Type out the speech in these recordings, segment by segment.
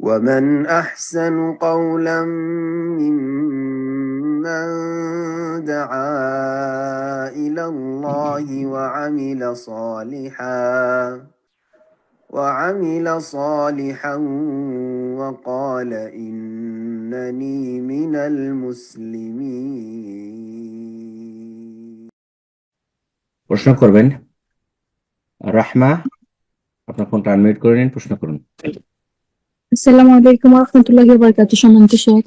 ومن أحسن قولا ممن دعا إلى الله وعمل صالحا وقال إنني من المسلمين. প্রশ্ন করবেন রাহমা, আপনার ফোনটা আনমিউট করে নিন, প্রশ্ন করুন। আসসালামু আলাইকুম ওয়া রাহমাতুল্লাহি ওয়া বারাকাতুহু। সম্মানিত শেখ,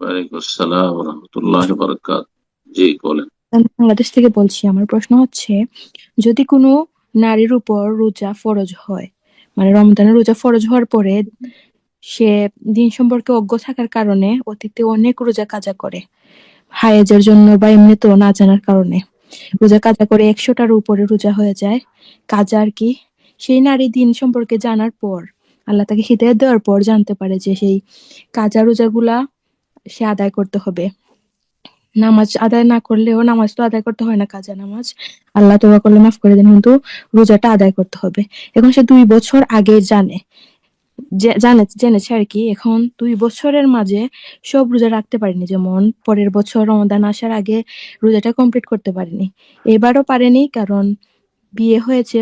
ওয়ালাইকুম আসসালাম ওয়া রাহমাতুল্লাহি ওয়া বারাকাতুহু। জি বলেন। আমি বাংলাদেশ থেকে বলছি। আমার প্রশ্ন হচ্ছে, যদি কোনো নারীর উপর রোজা ফরজ হয়, মানে রমজানের রোজা ফরজ হওয়ার পরে সে দিন সম্পর্কে অজ্ঞ থাকার কারণে অতীতে অনেক রোজা কাজা করে, হায়েজের জন্য বা এমনিতেও না জানার কারণে রোজা কাজা করে 100টার উপরে রোজা হয়ে যায় কাজা আর কি। সেই নারী দিন সম্পর্কে জানার পর, আল্লাহ তাকে হিদায়াত দেওয়ার পর জানতে পারে যে সেই কাজা রোজাগুলা সে আদায় করতে হবে। নামাজ আদায় না করলেও, নামাজ তো আদায় করতে হয় না, কাজা নামাজ আল্লাহ তোবা করলে মাফ করে দেন, কিন্তু রোজাটা আদায় করতে হবে। এখন সে 2 বছর আগে জেনেছে আর কি। এখন 2 বছরের মাঝে সব রোজা রাখতে পারেনি, যেমন পরের বছর রমাদান আসার আগে রোজাটা কমপ্লিট করতে পারেনি, এবারও পারেনি কারণ বিয়ে হয়েছে,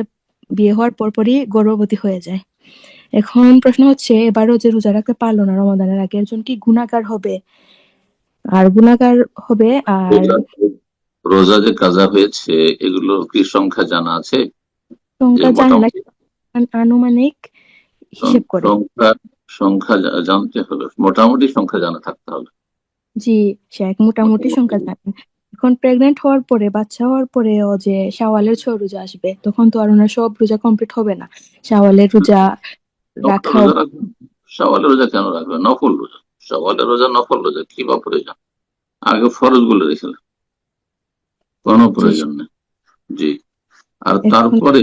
বিয়ে হওয়ার পরপরই গর্ভবতী হয়ে যায়। এখন প্রশ্ন হচ্ছে, এবারও যে রোজা রাখতে পারলো না রমাদানের আগে, একজন কি গুনাহগার হবে? আর রোজা যে কাজা হয়েছে এগুলো কি সংখ্যা জানা আছে? যে সংখ্যা জানি না, মোটামুটি আনুমানিক হিসেব করে। সংখ্যা সংখ্যা জানতে হবে, মোটামুটি সংখ্যা জানা থাকতে হবে। জি শেখ, মোটামুটি সংখ্যা জানেন। এখন প্রেগনেন্ট হওয়ার পরে, বাচ্চা হওয়ার পরে ও যে শাওয়ালের 6 রোজা আসবে, তখন তো আর ওনার সব রোজা কমপ্লিট হবে না। শাওয়ালের রোজা নফল রাখা। রোজা রাখবেন? শাওয়ালের রোজা কেন রাখবেন? নফল রোজা, শাওয়ালের রোজা নফল রোজা, কি বা প্রয়োজন? আগে ফরজ গুলো রেখে কোনো জি, প্রয়োজন নেই। জি। আর এখন তারপরে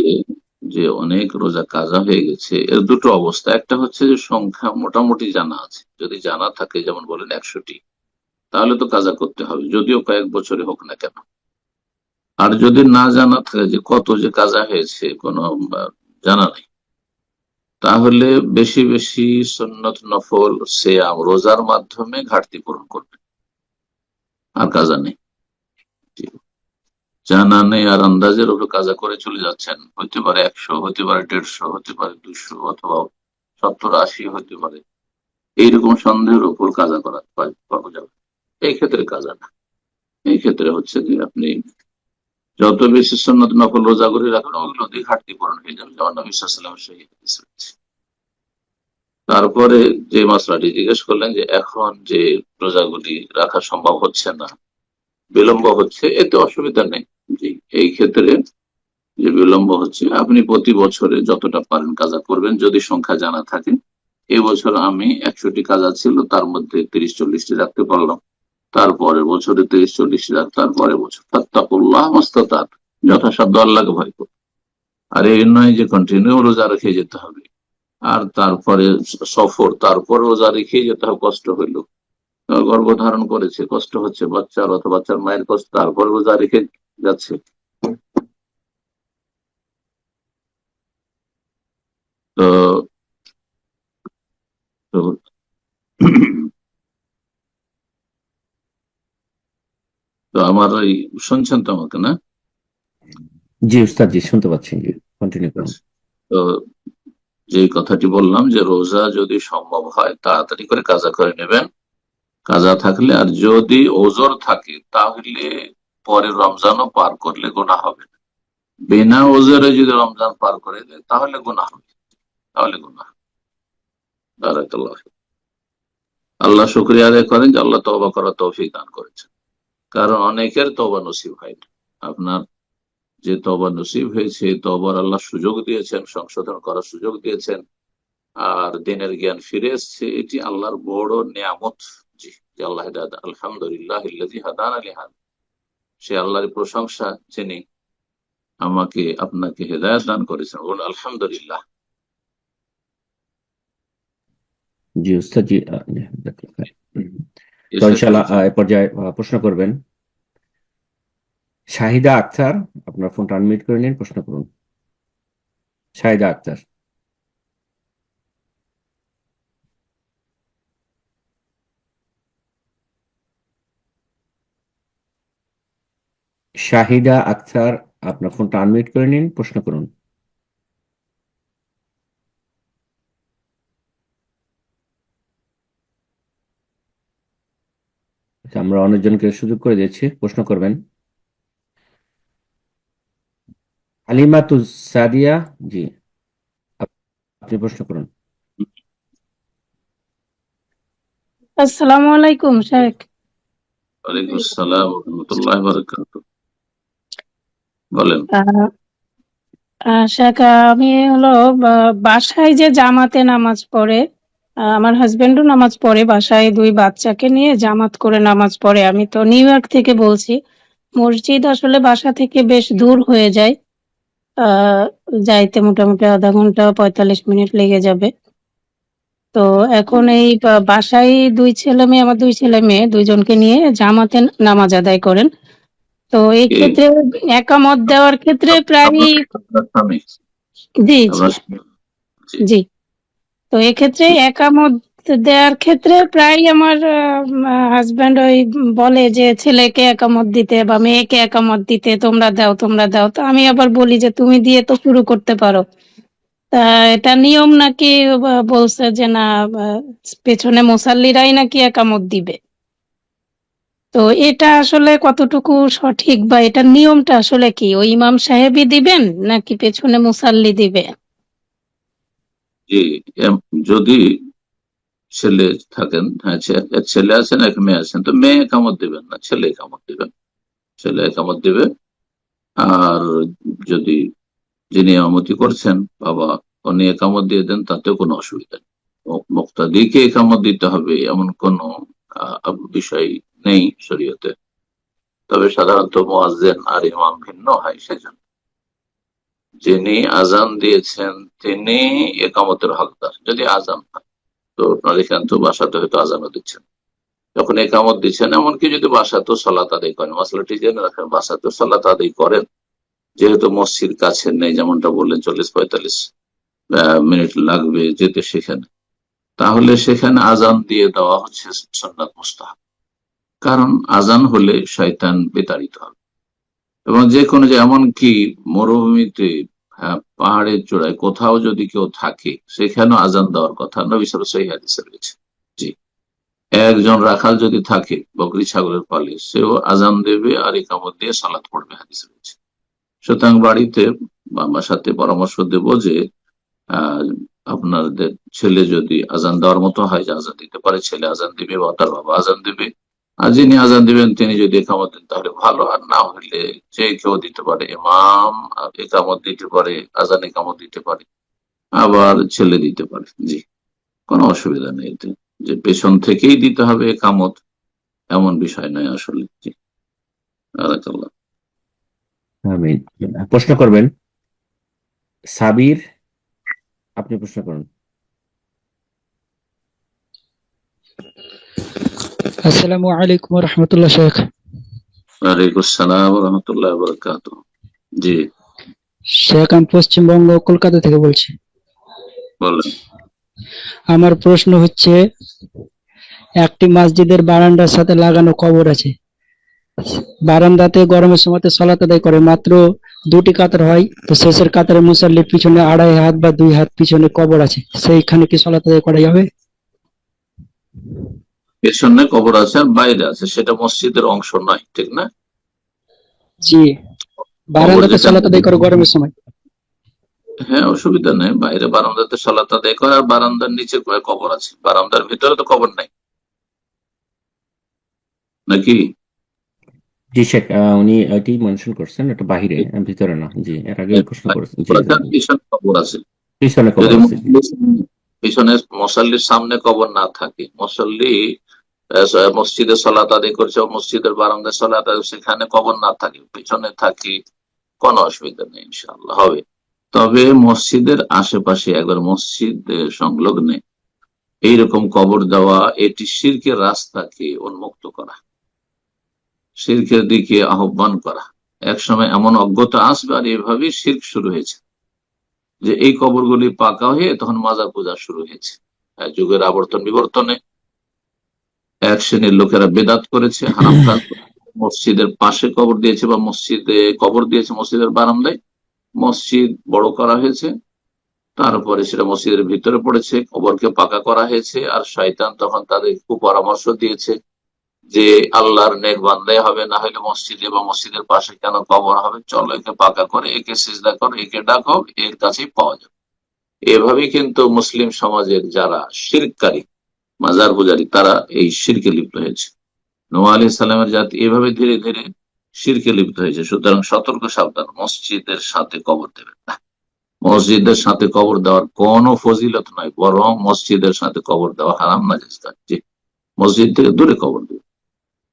যে অনেক রোজা কাজা হয়ে গেছে, এর দুটো অবস্থা। একটা হচ্ছে যে সংখ্যা মোটামুটি জানা আছে, যদি জানা থাকে যেমন বলেন 100টি, তাহলে তো কাজা করতে হবে, যদিও কয়েক বছরে হোক না কেন। আর যদি না জানা থাকে যে কত যে কাজা হয়েছে, কোনো জানা নেই, তাহলে বেশি বেশি সুন্নত নফল সিয়াম রোজার মাধ্যমে ঘাটতি পূরণ করবে, আর কাজা নেই। জানা নেই আর আন্দাজের উপর কাজা করে চলে যাচ্ছেন, হতে পারে 100, হতে পারে 150, হতে পারে 200, অথবা 70-80 হতে পারে, এইরকম সন্দেহের উপর কাজা করা পাওয়া যাবে। এই ক্ষেত্রে কাজা না। এই ক্ষেত্রে হচ্ছে যে আপনি যত বেশি সুন্নত নফল রোজা করে রাখেন, ওগুলো দিয়ে ঘাটতি পূরণ হয়ে যাবে, যেমন নবী সাল্লাল্লাহু আলাইহি ওয়াসাল্লাম সেই। তারপরে যে মাসলাটি জিজ্ঞেস করলেন যে এখন যে রোজাগুলি রাখা সম্ভব হচ্ছে না, বিলম্ব হচ্ছে, এতে অসুবিধা নেই। জি, এই ক্ষেত্রে যে বিলম্ব হচ্ছে, আপনি প্রতি বছরে যতটা পারেন কাজা করবেন, যদি সংখ্যা জানা থাকে। এবছর আমি 100টি কাজা ছিল, তার মধ্যে 30-40টি রাখতে পারলাম, তারপরের বছরে 30-40টি রাখ, তারপরে বছর ফাত্তাকুল্লাহ মাস্তাতাত, যথাসাধ্য আল্লাহকে ভয় করুন। আর এই নয় যে কন্টিনিউ রোজা রেখে যেতে হবে, আর তারপরে সফর, তারপর রোজা রেখে যেতে হবে, কষ্ট হইল, গর্ভধারণ করেছে, কষ্ট হচ্ছে বাচ্চার অথবা বাচ্চার মায়ের কষ্ট, তারপর রোজা রেখে যাচ্ছে। তো তো তো আমার এই শুনছেন তো আমাকে, না? জি উস্তাদ, জি শুনতে পাচ্ছি, জি কন্টিনিউ করুন। তো যে কথাটি বললাম যে রোজা যদি সম্ভব হয় তাড়াতাড়ি করে কাজা করে নেবেন, কাজা থাকলে। আর যদি ওজর থাকে তাহলে পরে রমজানও পার করলে গুনাহ হবে না। বিনা ওজরে যদি রমজান পার করে দেয় তাহলে গুনাহ হবে, তাহলে গুনাহ। বারাকাল্লাহ ফিক। আল্লাহ শুকরিয়া আদায় করেন যে আল্লাহ তওবা করার তৌফিক দান করেছেন, কারণ অনেকের তওবা নসিব হয় না। আপনার যে তওবা নসিব হয়েছে, তওবার আল্লাহ সুযোগ দিয়েছেন, সংশোধন করার সুযোগ দিয়েছেন, আর দিনের জ্ঞান ফিরে এসছে, এটি আল্লাহর বড় নিয়ামত। জি, যে আল্লাহ আলহামদুলিল্লাহ হাদানা লিহাদা, সে আল্লাহর প্রশংসা যিনি আমাকে আপনাকে হেদায়েত দান করেছেন, বলুন আলহামদুলিল্লাহ। জি উস্তাদ, জি তো ইনশাআল্লাহ এ পর্যায়ে প্রশ্ন করবেন শাহিদা আক্তার। আপনার ফোনটা আনমিউট করে নিন, প্রশ্ন করুন। শাহিদা আক্তার। শাহিদা আক্তার, আপনার ফোনটা আনমিউট করে নিন, প্রশ্ন করুন। আচ্ছা, আমরা অনেকজনকে সুযোগ করে দিচ্ছি, প্রশ্ন করবেন। হালিমাতুস সাদিয়া, জি আপনি প্রশ্ন করুন। আসসালামু আলাইকুম শেখ। ওয়ালাইকুম আসসালাম ওয়া রাহমাতুল্লাহি ওয়া বারাকাতুহু। বলেন। আহ, শেখ, আমি হলো বাসায় যে জামাতে নামাজ পড়ে, আমার হাজবেন্ডও নামাজ পড়ে, বাসায় 2 বাচ্চাকে নিয়ে জামাত করে নামাজ পড়ে। আমি তো নিউ ইয়র্ক থেকে বলছি। মসজিদ আসলে বাসা থেকে বেশ দূর হয়ে যায়, আহ যাইতে মোটামুটি আধা ঘন্টা 45 মিনিট লেগে যাবে। তো এখন এই বাসায় 2 ছেলে মেয়ে, আমার 2 ছেলে মেয়ে, 2জনকে নিয়ে জামাতে নামাজ আদায় করেন। তো এই কে? ক্ষেত্রে একামত দেওয়ার ক্ষেত্রে প্রায়, আপনার স্বামী? জি জি আপনার স্বামী? জি। জি, তো এক্ষেত্রে একামত দেওয়ার ক্ষেত্রে প্রায় আমার হাজবেন্ড ওই বলে যে ছেলেকে একামত দিতে বা মেয়েকে একামত দিতে, তোমরা দাও তোমরা দাও। তো আমি আবার বলি যে তুমি দিয়ে তো শুরু করতে পারো। তা এটা নিয়ম নাকি? বলছে যে না, পেছনে মুসাল্লিরাই নাকি একামত দিবে। তো এটা আসলে কতটুকু সঠিক, বা এটার নিয়মটা আসলে কি? ওই ইমাম সাহেবই দিবেন নাকি পেছনে মুসাল্লি দিবে? জি, যদি ছেলে থাকেন, হ্যাঁ ছেলে আছেন এক মেয়ে আছেন, তো মেয়ে একামত দিবেন না, ছেলে একামত দিবেন। ছেলে একামত দিবে। আর যদি যিনি ইমামতি করছেন বাবা, উনি একামত দিয়ে দেন, তাতেও কোনো অসুবিধা নেই। মুক্তাদিকে একামত দিতে হবে এমন কোনো বিষয় নেই শরীয়তে। তবে সাধারণত মুয়াজ্জিন আর ইমাম ভিন্ন হয়, সেজন্য যিনি আজান দিয়েছেন তিনি একামতের হকদার। যদি আজান হয়, তো আপনার এখান তো বাসাতে হয়তো আজানও দিচ্ছেন, যখন একামত দিচ্ছেন, এমনকি যদি বাসাতেও সালাত আদায় করেন, মশলাটি জেনে রাখেন, বাসাতেও সালাত আদায় করেন, যেহেতু মসজিদ কাছে নেই, যেমনটা বললেন 40-45 মিনিট লাগবে যেতে সেখানে, তাহলে সেখানে আজান দিয়ে দেওয়া হচ্ছে সুন্নাত মুস্তাহাব। কারণ আজান হলে শয়তান বিতাড়িত হবে। এবং যে কোনো, যে এমনকি মরুভূমিতে, পাহাড়ের চূড়ায় কোথাও যদি কেউ থাকে, সেখানেও আজান দেওয়ার কথা নবী সাল্লাল্লাহু আলাইহি ওয়াসাল্লাম হাদিসে রয়েছে। জি, একজন রাখাল যদি থাকে বকরি ছাগলের পালে, সেও আজান দেবে আর ইকামত দিয়ে সালাত পড়বে, হাদিসে রয়েছে। সুতরাং বাড়িতে আমার সাথে পরামর্শ দেব যে আহ আপনাদের ছেলে যদি আজান দেওয়ার মতো হয়, যে আজান দিতে পারে, ছেলে আজান দিবে বা তার বাবা আজান দিবে। আর যিনি আজান দিবেন তিনি যদি একামত দেন তাহলে ভালো, আর না হলে যে কেউ দিতে পারে, ইমাম একামত দিতে পারে, আজান একামত দিতে পারে, আবার ছেলে দিতে পারে। জি, কোনো অসুবিধা নেই এতে, যে পেছন থেকেই দিতে হবে একামত এমন বিষয় নয় আসলে। জি, বারাকাল্লাহ। আমিন। প্রশ্ন করবেন সাবির, আপনি প্রশ্ন করুন। আসসালামু আলাইকুম রহমতুল্লাহ শেখ। ওয়ালাইকুম আসসালাম ওয়া রাহমাতুল্লাহি ওয়া বারাকাতুহু। জি, শেখ, আমি পশ্চিমবঙ্গ কলকাতা থেকে বলছি। বলেন। আমার প্রশ্ন হচ্ছে, একটি মসজিদের বারান্দার সাথে লাগানো কবর আছে। বারান্দাতে গরমের সময় সালাত আদায় করে মাত্র 2টি কাতার হয়, তো শেষের কাতারে মুসাল্লির পিছনে 2.5 হাত বা 2 হাত পিছনে কবর আছে, সেইখানে কি সালাত আদায় করা যাবে? পেছনে কবর আছে আর বাইরে আছে, সেটা মসজিদের অংশ নয়, ঠিক না? জি, বারান্দাতে যেটা, সালাত আদায় করে গরমের সময়। হ্যাঁ অসুবিধা নেই, বাইরে বারান্দাতে সালাত আদায় করে, আর বারান্দার নিচে কবর আছে, বারান্দার ভিতরে তো কবর নাই নাকি? জি শেখ, উনি এটি মেনশন করছেন, এটা বাহিরে, ভিতরে না। জি, এর আগে প্রশ্ন করেছেন। জি জি, পিছনে কবর আছে। পিছনে কবর যদি আছে। জি। পিছনে মসল্লির সামনে কবর না থাকে, মসল্লি মসজিদে সালাত আদায় করছে, মসজিদের বারান্দায় সালাত আদায়, সেখানে কবর না থাকে, পিছনে থাকে, কোনো অসুবিধা নেই, ইনশাআল্লাহ হবে। তবে মসজিদের আশেপাশে, একবার মসজিদ সংলগ্নে এইরকম কবর দেওয়া, এটি শিরকের রাস্তাকে উন্মুক্ত করা, শিরকের দিকে আহ্বান করা। একসময় এমন অজ্ঞতা আসবে, আর এভাবেই শিরক শুরু হয়েছে, যে এই কবরগুলি পাকা হয়ে তখন মাজার পূজা শুরু হয়েছে। যুগের আবর্তন বিবর্তনে এক শ্রেণীর লোকেরা বেদাত করেছে, হারাম কাজ, মসজিদের পাশে কবর দিয়েছে বা মসজিদে কবর দিয়েছে, মসজিদের বারান্দায় মসজিদ বড় করা হয়েছে, তারপরে সেটা মসজিদের ভিতরে পড়েছে, কবরকে পাকা করা হয়েছে, আর শয়তান তখন তাদের পরামর্শ দিয়েছে যে আল্লাহর নেক বান্দাই হবে, না হলে মসজিদে বা মসজিদের পাশে কেন কবর হবে, চলো একে পাকা করে, একে সিজদা করো, একে ডাকো, এর কাছেই পাওয়া যাবে। এভাবেই কিন্তু মুসলিম সমাজের যারা শিরককারী, মাজার পূজারী, তারা এই শিরকে লিপ্ত হয়েছে। নূহ আলাইহিস সালামের জাতি এভাবে ধীরে ধীরে শিরকে লিপ্ত হয়েছে। সুতরাং সতর্ক সাবধান, মসজিদের সাথে কবর দেবেন না। মসজিদের সাথে কবর দেওয়ার কোনো ফজিলত নয়, বরং মসজিদের সাথে কবর দেওয়া হারাম নাজায়েজ কাজ। জি, মসজিদ থেকে দূরে কবর দেবে।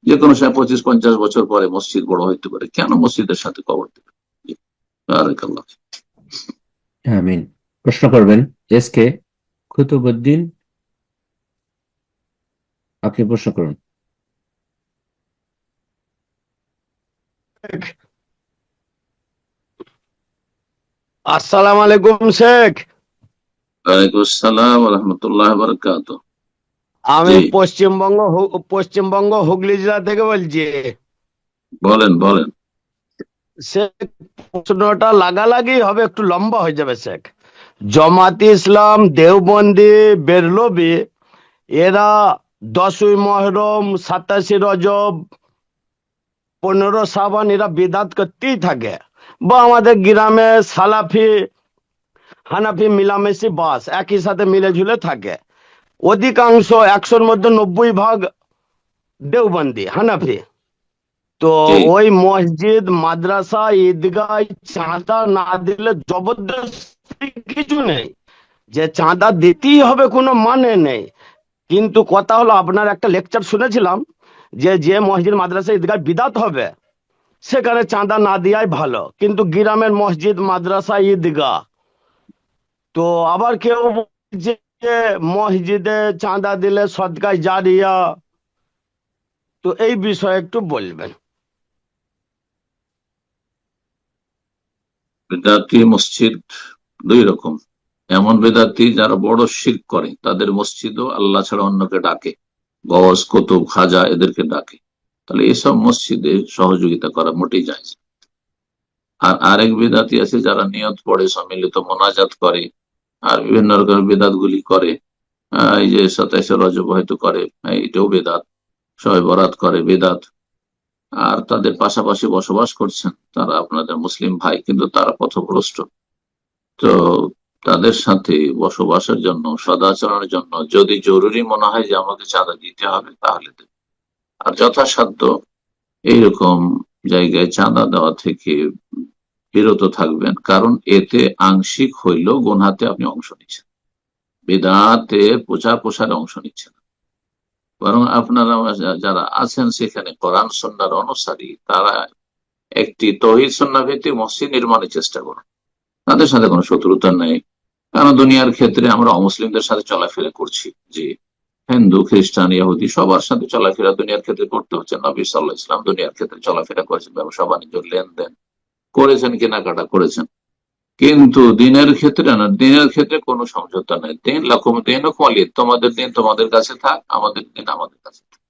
যে কোনো সময় 25-50 বছর পরে মসজিদ বড় হইতে পারে, কেন মসজিদের সাথে কবর দেবে? জি, বারাকাল্লাহ। আমিন। প্রশ্ন করবেন এসকে কুতুবুদ্দিন, আপনি প্রশ্ন করুন। আসসালামু আলাইকুম শেখ। ওয়ালাইকুম আসসালাম ওয়া রাহমাতুল্লাহি ওয়া বারাকাতুহু। আমি জি, পশ্চিমবঙ্গ হুগলি জেলা থেকে বলছি। বলেন বলেন। শেখ, প্রশ্নটা লাগালাগি হবে, একটু লম্বা হয়ে যাবে শেখ। জামাত ইসলাম, দেওবন্দি, বেরলভী, এরা 10ই মুহররম, 27 রজব, 15 শাবান এরা বিদাত করতেই থাকে। বা আমাদের গ্রামে সালাফি হানাফি মিলামেশি বাস একই সাথে মিলে ঝুলে থাকে। অধিকাংশ 100-র মধ্যে 90% দেওবন্দি হানাফি। তো জি, ওই মসজিদ, মাদ্রাসা, ঈদগাহ চাঁদা না দিলে জবরদস্তি কিছু নেই, যে চাঁদা দিতেই হবে কোনো মানে নেই। কিন্তু কথা হলো, আপনার একটা লেকচার শুনেছিলাম যে যে মসজিদ, মাদ্রাসা, ঈদগাহ বিদাত হবে সেখানে চাঁদা না দেওয়াই ভালো, কিন্তু গ্রামের মসজিদ, মাদ্রাসা, ঈদগাহ। তো আবার কেউ বলছে যে মসজিদে চাঁদা দিলে সদকায় জারিয়া। তো এই বিষয়ে একটু বলবেন। বেদাতি মসজিদ দুই রকম। এমন বেদাতি যারা বড় শিরক করে, তাদের মসজিদও আল্লাহ ছাড়া অন্যকে ডাকে, গওস, কুতুব, খাজা এদেরকে ডাকে, তাহলে এসব মসজিদে সহযোগিতা করা মোটেই জায়েজ। আর আরেক বেদাতি আছে যারা নিয়ত পড়ে, সম্মিলিত মোনাজাত করে, আর বিভিন্ন রকমের বেদাত গুলি করে। এই যে 27 রজব হয়তো করে, এটাও বেদাত। শবে বরাত করে, বেদাত। আর তাদের পাশাপাশি বসবাস করছেন তারা আপনাদের মুসলিম ভাই, কিন্তু তারা পথভ্রষ্ট। তো তাদের সাথে বসবাসের জন্য, সদাচরণের জন্য যদি জরুরি মনে হয় যে আমাকে চাঁদা দিতে হবে, তাহলে দেব। আর যথাসাধ্য এইরকম জায়গায় চাঁদা দেওয়া থেকে বিরত থাকবেন, কারণ এতে আংশিক হইলেও গুনহাতে আপনি অংশ নিচ্ছেন, বেদাতে প্রচার প্রসারে অংশ নিচ্ছেন। বরং আপনারা যারা আছেন সেখানে কোরআন সুন্নাহর অনুসারী, তারা একটি তৌহিদ সুন্নাহ ভিত্তিক মসজিদ নির্মাণের চেষ্টা করুন। তাদের সাথে কোনো শত্রুতা নেই, কারণ দুনিয়ার ক্ষেত্রে আমরা অমুসলিমদের সাথে চলাফেরা করছি। যে হিন্দু, খ্রিস্টান, ইহুদি সবার সাথে চলাফেরা দুনিয়ার ক্ষেত্রে করতে হচ্ছে। নবী সাল্লাল্লাহু আলাইহি ওয়াসাল্লাম দুনিয়ার ক্ষেত্রে চলাফেরা করেছেন, ব্যবসা বাণিজ্য, লেনদেন করেছেন, কেনাকাটা করেছেন। কিন্তু দিনের ক্ষেত্রে না, দিনের ক্ষেত্রে কোনো সমঝোতা নেই। দিন লাকুম দীনুকুম ওয়ালিয়া দিন, তোমাদের দিন তোমাদের কাছে থাক, আমাদের দিন আমাদের কাছে থাক।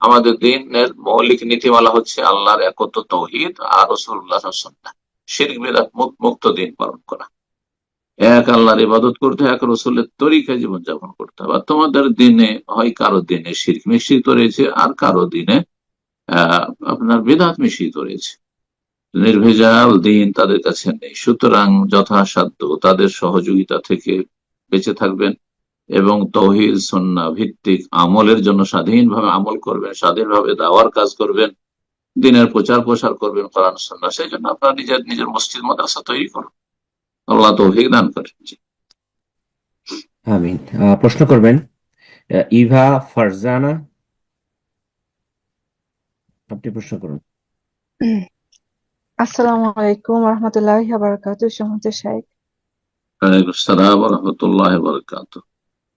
আমাদের দিনের মৌলিক নীতিমালা হচ্ছে আল্লাহর একত্ব, তৌহিদ, আর রাসূলুল্লাহ সুন্নাহ, শিরক বিদআত মুক্ত দিন পালন করা। এক আল্লাহর ইবাদত করতে, এক রসুলের তরিকায় জীবনযাপন করতে হবে। আর তোমাদের দিনে হয় কারো দিনে শিরক মিশ্রিত রয়েছে, আর কারো দিনে আপনার বিদআত মিশ্রিত রয়েছে। নির্ভেজাল দিন তাদের কাছে নেই। সুতরাং যথাসাধ্য তাদের সহযোগিতা থেকে বেঁচে থাকবেন এবং তৌহিদ সুন্নাহ ভিত্তিক আমলের জন্য স্বাধীনভাবে আমল করবেন, স্বাধীনভাবে দাওয়ার কাজ করবেন, দিনের প্রচার প্রসার করবেন কোরআন সুন্নাহ। সেই জন্য আপনারা নিজের মসজিদ, মাদ্রাসা তৈরি করুন। আল্লাহ তৌফিক দান করেন। জি, আমিন। প্রশ্ন করবেন ইভা ফারজানা, আপনি প্রশ্ন করুন। আসসালামু আলাইকুম রহমতুল্লাহি ওয়া বারাকাতুহু। সম্মানিত শাইখ, ওয়ালাইকুম আসসালাম ওয়া রাহমাতুল্লাহি ওয়া বারাকাতুহু।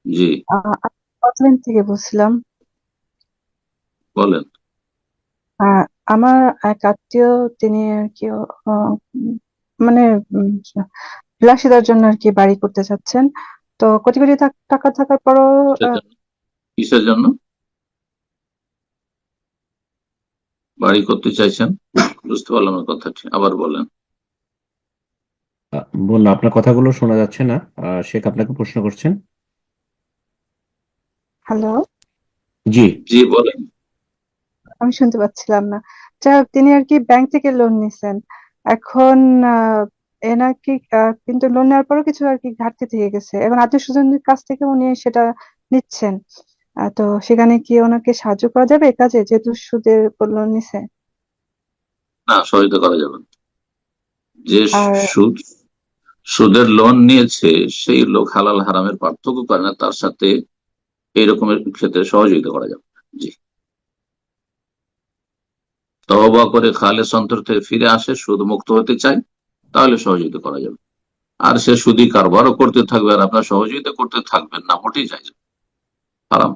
জি, আমি স্কটল্যান্ড থেকে বলছিলাম। বলেন। আমার এক আত্মীয়, তিনি আর কি মানে বিলাসিতার জন্য আর কি বাড়ি করতে চাচ্ছেন। তো কোটি কোটি টাকা থাকার পরও কিসের জন্য? কিসের জন্য বাড়ি করতে চাইছেন? বুঝতে পারলাম না কথাটি, আবার বলেন। বললাম আপনার কথাগুলো শোনা যাচ্ছে না। শেখ আপনাকে প্রশ্ন করছেন। হ্যালো, জি। জি বলেন। আমি শুনতে পাচ্ছিলাম না। যাই হোক, তিনি আর কি ব্যাংক থেকে লোন নিছেন। এখন এনার কি কিন্তু লোন নেওয়ার পরও কিছু আর কি ঘাটতি থেকে গেছে। এখন আত্মীয় স্বজনদের কাছ থেকে উনি সেটা নিচ্ছেন। তো সেখানে কি ওনাকে সাহায্য করা যাবে এই কাজে, যেহেতু সুদের উপর লোন নিছে? না, সহযোগিতা করা যাবে না। যে আর সুদ সুদের লোন নিয়েছে সেই লোক হালাল হারামের পার্থক্য করে না, তার সাথে এইরকমের ক্ষেত্রে সহযোগিতা করা যাবে না। জি, তওবা করে খালেস অন্তর থেকে ফিরে আসে, সুদ মুক্ত হতে চায়, তাহলে সহযোগিতা করা যাবে। আর সে সুদী কারবারও করতে থাকবে আর আপনার সহযোগিতা করতে থাকবেন না, মোটেই যায় হারাম।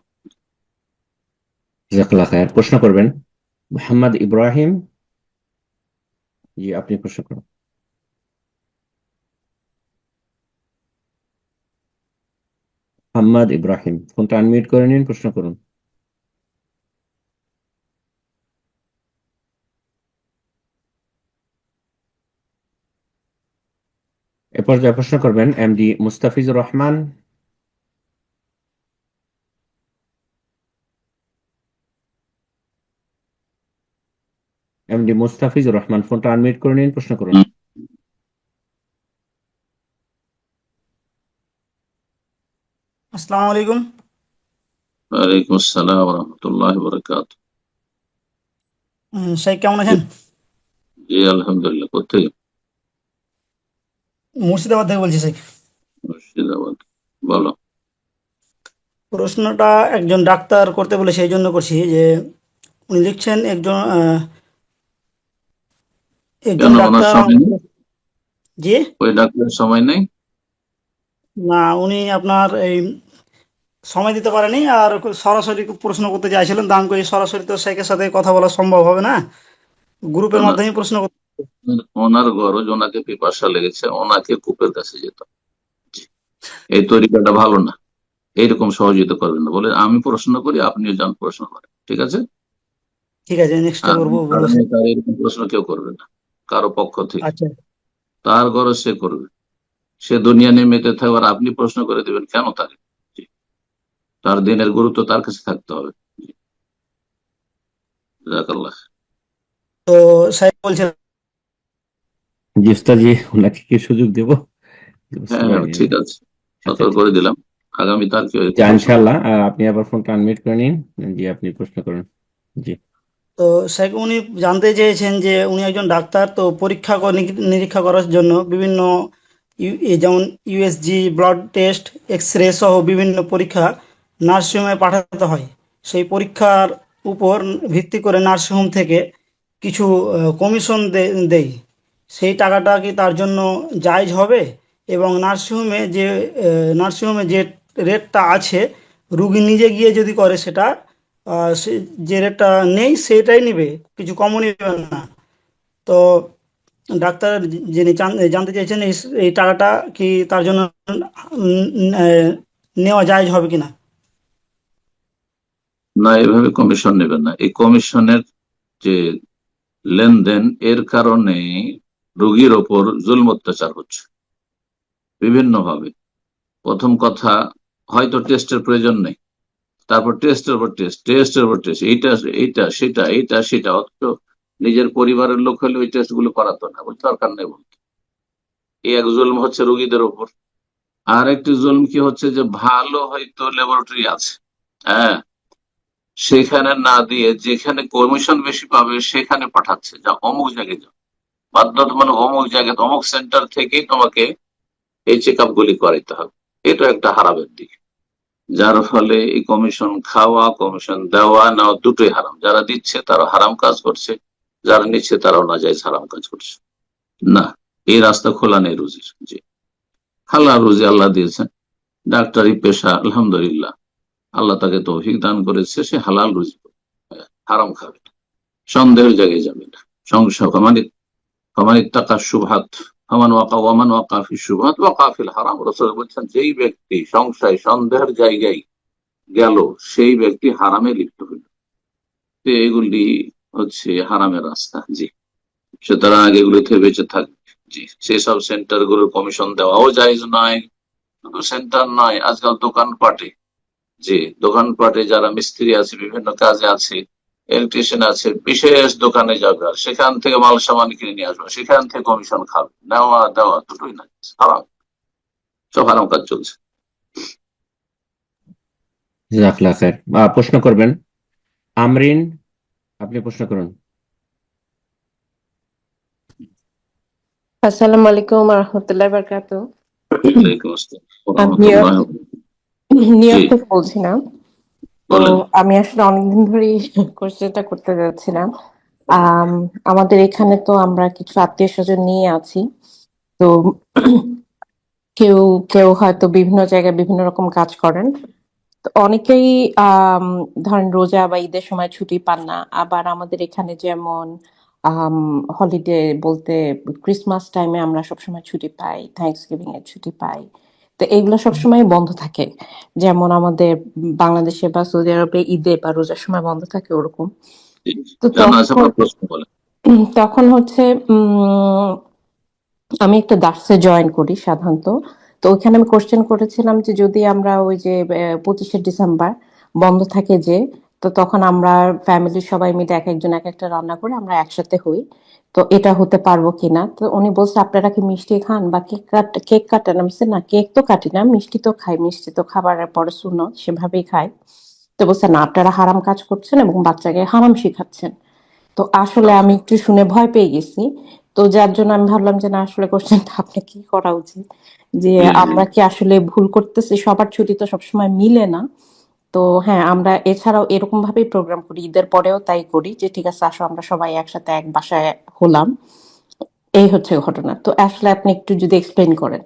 জাজাকাল্লাহ খায়ের। প্রশ্ন করবেন মোহাম্মদ ইব্রাহিম। জি, আপনি প্রশ্ন করুন। মোহাম্মদ ইব্রাহিম, ফোনটা আনমিউট করে নিন, প্রশ্ন করুন। এ পর্যায়ে প্রশ্ন করবেন এমডি মুস্তাফিজুর রহমান। এমডি মুস্তাফিজুর রহমান, ফোনটা আনমিউট করে নিন, প্রশ্ন করুন। আসসালামু আলাইকুম। ওয়ালাইকুম আসসালাম ওয়া রাহমাতুল্লাহি ওয়া বারাকাতুহু। শাইখ কেমন আছেন? জি আলহামদুলিল্লাহ। কোথেকে? মুর্শিদাবাদ থেকে বলছি শাইখ। মুর্শিদাবাদ। বলো। প্রশ্নটা একজন ডাক্তার করতে বলে সেই জন্য করছি যে উনি লিখছেন একজন কেন, ওনার ডাক্তার সময় নেই? জি ওই ডাক্তারের সময় নেই? না, উনি আপনার এই সময় দিতে পারেনি আর সরাসরি প্রশ্ন করতে চাইছিলেন, দাম করে সরাসরি তো শেখের সাথে কথা বলা সম্ভব হবে না, গ্রুপের না, মাধ্যমে প্রশ্ন করতে। ওনার গরজ, ওনাকে পিপাসা লেগেছে, ওনাকে কূপের কাছে যেত। জি, এই তরিকাটা ভালো না। এইরকম সহযোগিতা করবেন না, বলে আমি প্রশ্ন করি আপনিও যান প্রশ্ন করেন, ঠিক আছে? ঠিক আছে, নেক্সটে আর করবো বলে। তার এরকম প্রশ্ন কেউ করবে না কারো পক্ষ থেকে। আচ্ছা, তার গরজ সে করবে, সে দুনিয়া নিয়ে মেতে থাকবে আর আপনি প্রশ্ন করে দেবেন কেন তাকে? জি, তার দিনের গুরুত্ব তার কাছে থাকতে হবে। জি, জাযাকাল্লাহ। তো শাইখ বলছিলেন। জি উস্তাদজি, ওনাকে কি সুযোগ দেব? বুঝতে হ্যাঁ পারিনি ঠিক আমি। আছে, আচ্ছা, সতর্ক ঠিক করে আছে। দিলাম, আগামী তার কেউ জি, প্রশ্ন করবে। ইনশাআল্লাহ। আপনি আবার ফোনটা আনমিউট করে নিন। জি, আপনি প্রশ্ন করুন। জি। তো স্যার উনি জানতে চেয়েছেন যে উনি একজন ডাক্তার, তো পরীক্ষা নিরীক্ষা করার জন্য বিভিন্ন যেমন USG, blood test, X ray সহ বিভিন্ন পরীক্ষা নার্সিংহোমে পাঠাতে হয়। সেই পরীক্ষার উপর ভিত্তি করে নার্সিংহোম থেকে কিছু কমিশন দেয়। সেই টাকাটা কি তার জন্য জায়জ হবে? এবং নার্সিংহোমে যে রেটটা আছে, রুগী নিজে গিয়ে যদি করে সেটা সে যে রেটটা নেই সেটাই নিবে, কিছু কমও নিবে না। তো ডাক্তার যিনি জানতে চাইছেন এই টাকাটা কি তার জন্য নেওয়া জায়েজ হবে কিনা। না, এভাবে কমিশন নেবেন না। এই কমিশনের যে লেনদেন, এর কারণে রোগীর ওপর জুলম অত্যাচার হচ্ছে বিভিন্ন ভাবে। প্রথম কথা, হয়তো টেস্টের প্রয়োজন নেই, তারপর টেস্টের উপর টেস্ট, টেস্টের উপর টেস্ট, এইটা এইটা সেটা, এইটা সেটা, অথচ নিজের পরিবারের লোক হলে ওই টেস্ট গুলো করাতো না, বলতে দরকার নেই বলতে। এই এক জুলম হচ্ছে রোগীদের ওপর। আর একটি জুলম কি হচ্ছে, যে ভালো হয়তো ল্যাবরেটরি আছে, হ্যাঁ, সেখানে না দিয়ে যেখানে কমিশন বেশি পাবে সেখানে পাঠাচ্ছে, যা অমুক জায়গায় যাও, বাধ্যতামূলক অমুক জায়গায় অমুক সেন্টার থেকেই তোমাকে এই চেক আপ গুলি করাইতে হবে। এটা একটা হারামের দিক, যার ফলে এই কমিশন খাওয়া, কমিশন দেওয়া নেওয়া দুটোই হারাম। যারা দিচ্ছে তারা হারাম কাজ করছে, যারা নিচ্ছে তারাও নাজায়েজ হারাম কাজ করছে। না, এই রাস্তা খোলা নেই রুজির। জি, হালাল রুজি আল্লাহ দিয়েছেন, ডাক্তারি পেশা আলহামদুলিল্লাহ, আল্লাহ তাকে তৌফিক দান করেছে, সে হালাল রুজি করবে, হারাম খাবে না, সন্দেহের জায়গায় যাবে না। সংশয় ইত্তাকা শুবহাত ওয়ামান ওয়াকা ফি শুবহাত ওয়াকা ফিল হারাম। রাসূল বলছেন, যেই ব্যক্তি সংশয় সন্দেহের জায়গায় গেল সেই ব্যক্তি হারামে লিপ্ত হইল। তো এগুলি হচ্ছে হারামের রাস্তা। জি, সুতরাং এগুলো থেকে বেঁচে থাকবে। জি, সেসব সেন্টার গুলোর কমিশন দেওয়াও জায়েজ নয়। শুধু সেন্টার নয়, আজকাল দোকানপাটে, জি দোকানপাটে যারা মিস্ত্রি আছে, বিভিন্ন কাজে আছে, ইলেকট্রিশিয়ান আছে, বিশেষ দোকানে যাবে আর সেখান থেকে মাল সামান কিনে নিয়ে আসবে, সেখান থেকে কমিশন খাবে, নেওয়া দেওয়া দুটোই না, হারাম, সব হারাম কাজ চলছে। জাজাকাল্লাহ খায়ের। প্রশ্ন করবেন আমরিন, আপনি প্রশ্ন করুন। আসসালামু আলাইকুম রহমতুল্লাহ বারকাতু। ওয়ালাইকুম আসসালাম ওয়া আমি নিউ রাহমাতুল্লাহি ওয়া বারাকাতুহু। ইয়র্ক জি থেকে বলছিলাম। তো বলেন। আমি আসলে অনেকদিন ধরেই কোশ্চেনটা করতে যাচ্ছিলাম। আমাদের এখানে তো আমরা কিছু আত্মীয় স্বজন নিয়ে আছি। তো কেউ কেউ হয়তো বিভিন্ন জায়গায় বিভিন্ন রকম কাজ করেন। তো অনেকেই আম ধরেন রোজা বা ঈদের সময় ছুটি পান না। আবার আমাদের এখানে যেমন আম হলিডে বলতে ক্রিসমাস টাইমে আমরা সবসময় ছুটি পাই, থ্যাঙ্কসগিভিং এর ছুটি পাই। তো এগুলো সবসময় বন্ধ থাকে। যেমন আমাদের বাংলাদেশে বা সৌদি আরবে ঈদে বা রোজার সময় বন্ধ থাকে ওরকম। জি, তো জানা আছে, আপনার প্রশ্ন বলেন। তখন হচ্ছে আমি একটা দার্সে জয়েন করি সাধারণত। তো ওইখানে আমি কোশ্চেন করেছিলাম যে যদি আমরা ওই যে 25শে ডিসেম্বর বন্ধ থাকে যে, তো তখন আমরা ফ্যামিলির সবাই মিলে এক একজন এক একটা রান্না করে আমরা একসাথে হই। তো এটা হতে পারবো কিনা? তো উনি বলছে আপনারা কি মিষ্টি খান বা কেক কাটেন? আমি বলছি না কেক তো কাটি না, মিষ্টি তো খাই, মিষ্টি তো খাবারের পরে সুন্নত সেভাবেই খাই। তো বলছে না আপনারা হারাম কাজ করছেন এবং বাচ্চাকে হারাম শিখাচ্ছেন। তো আসলে আমি একটু শুনে ভয় পেয়ে গেছি। তো যার জন্য আমি ভাবলাম যে না আসলে কোশ্চেনটা আপনার কি করা উচিত, যে জি জি আমরা কি আসলে ভুল করতেছি? সবার ছুটি তো সবসময় মিলে না। তো হ্যাঁ, আমরা এছাড়াও এরকম ভাবেই প্রোগ্রাম করি, ঈদের পরেও তাই করি যে ঠিক আছে আসো আমরা সবাই একসাথে এক বাসায় হলাম। এই হচ্ছে ঘটনা। তো আসলে আপনি একটু যদি এক্সপ্লেন করেন।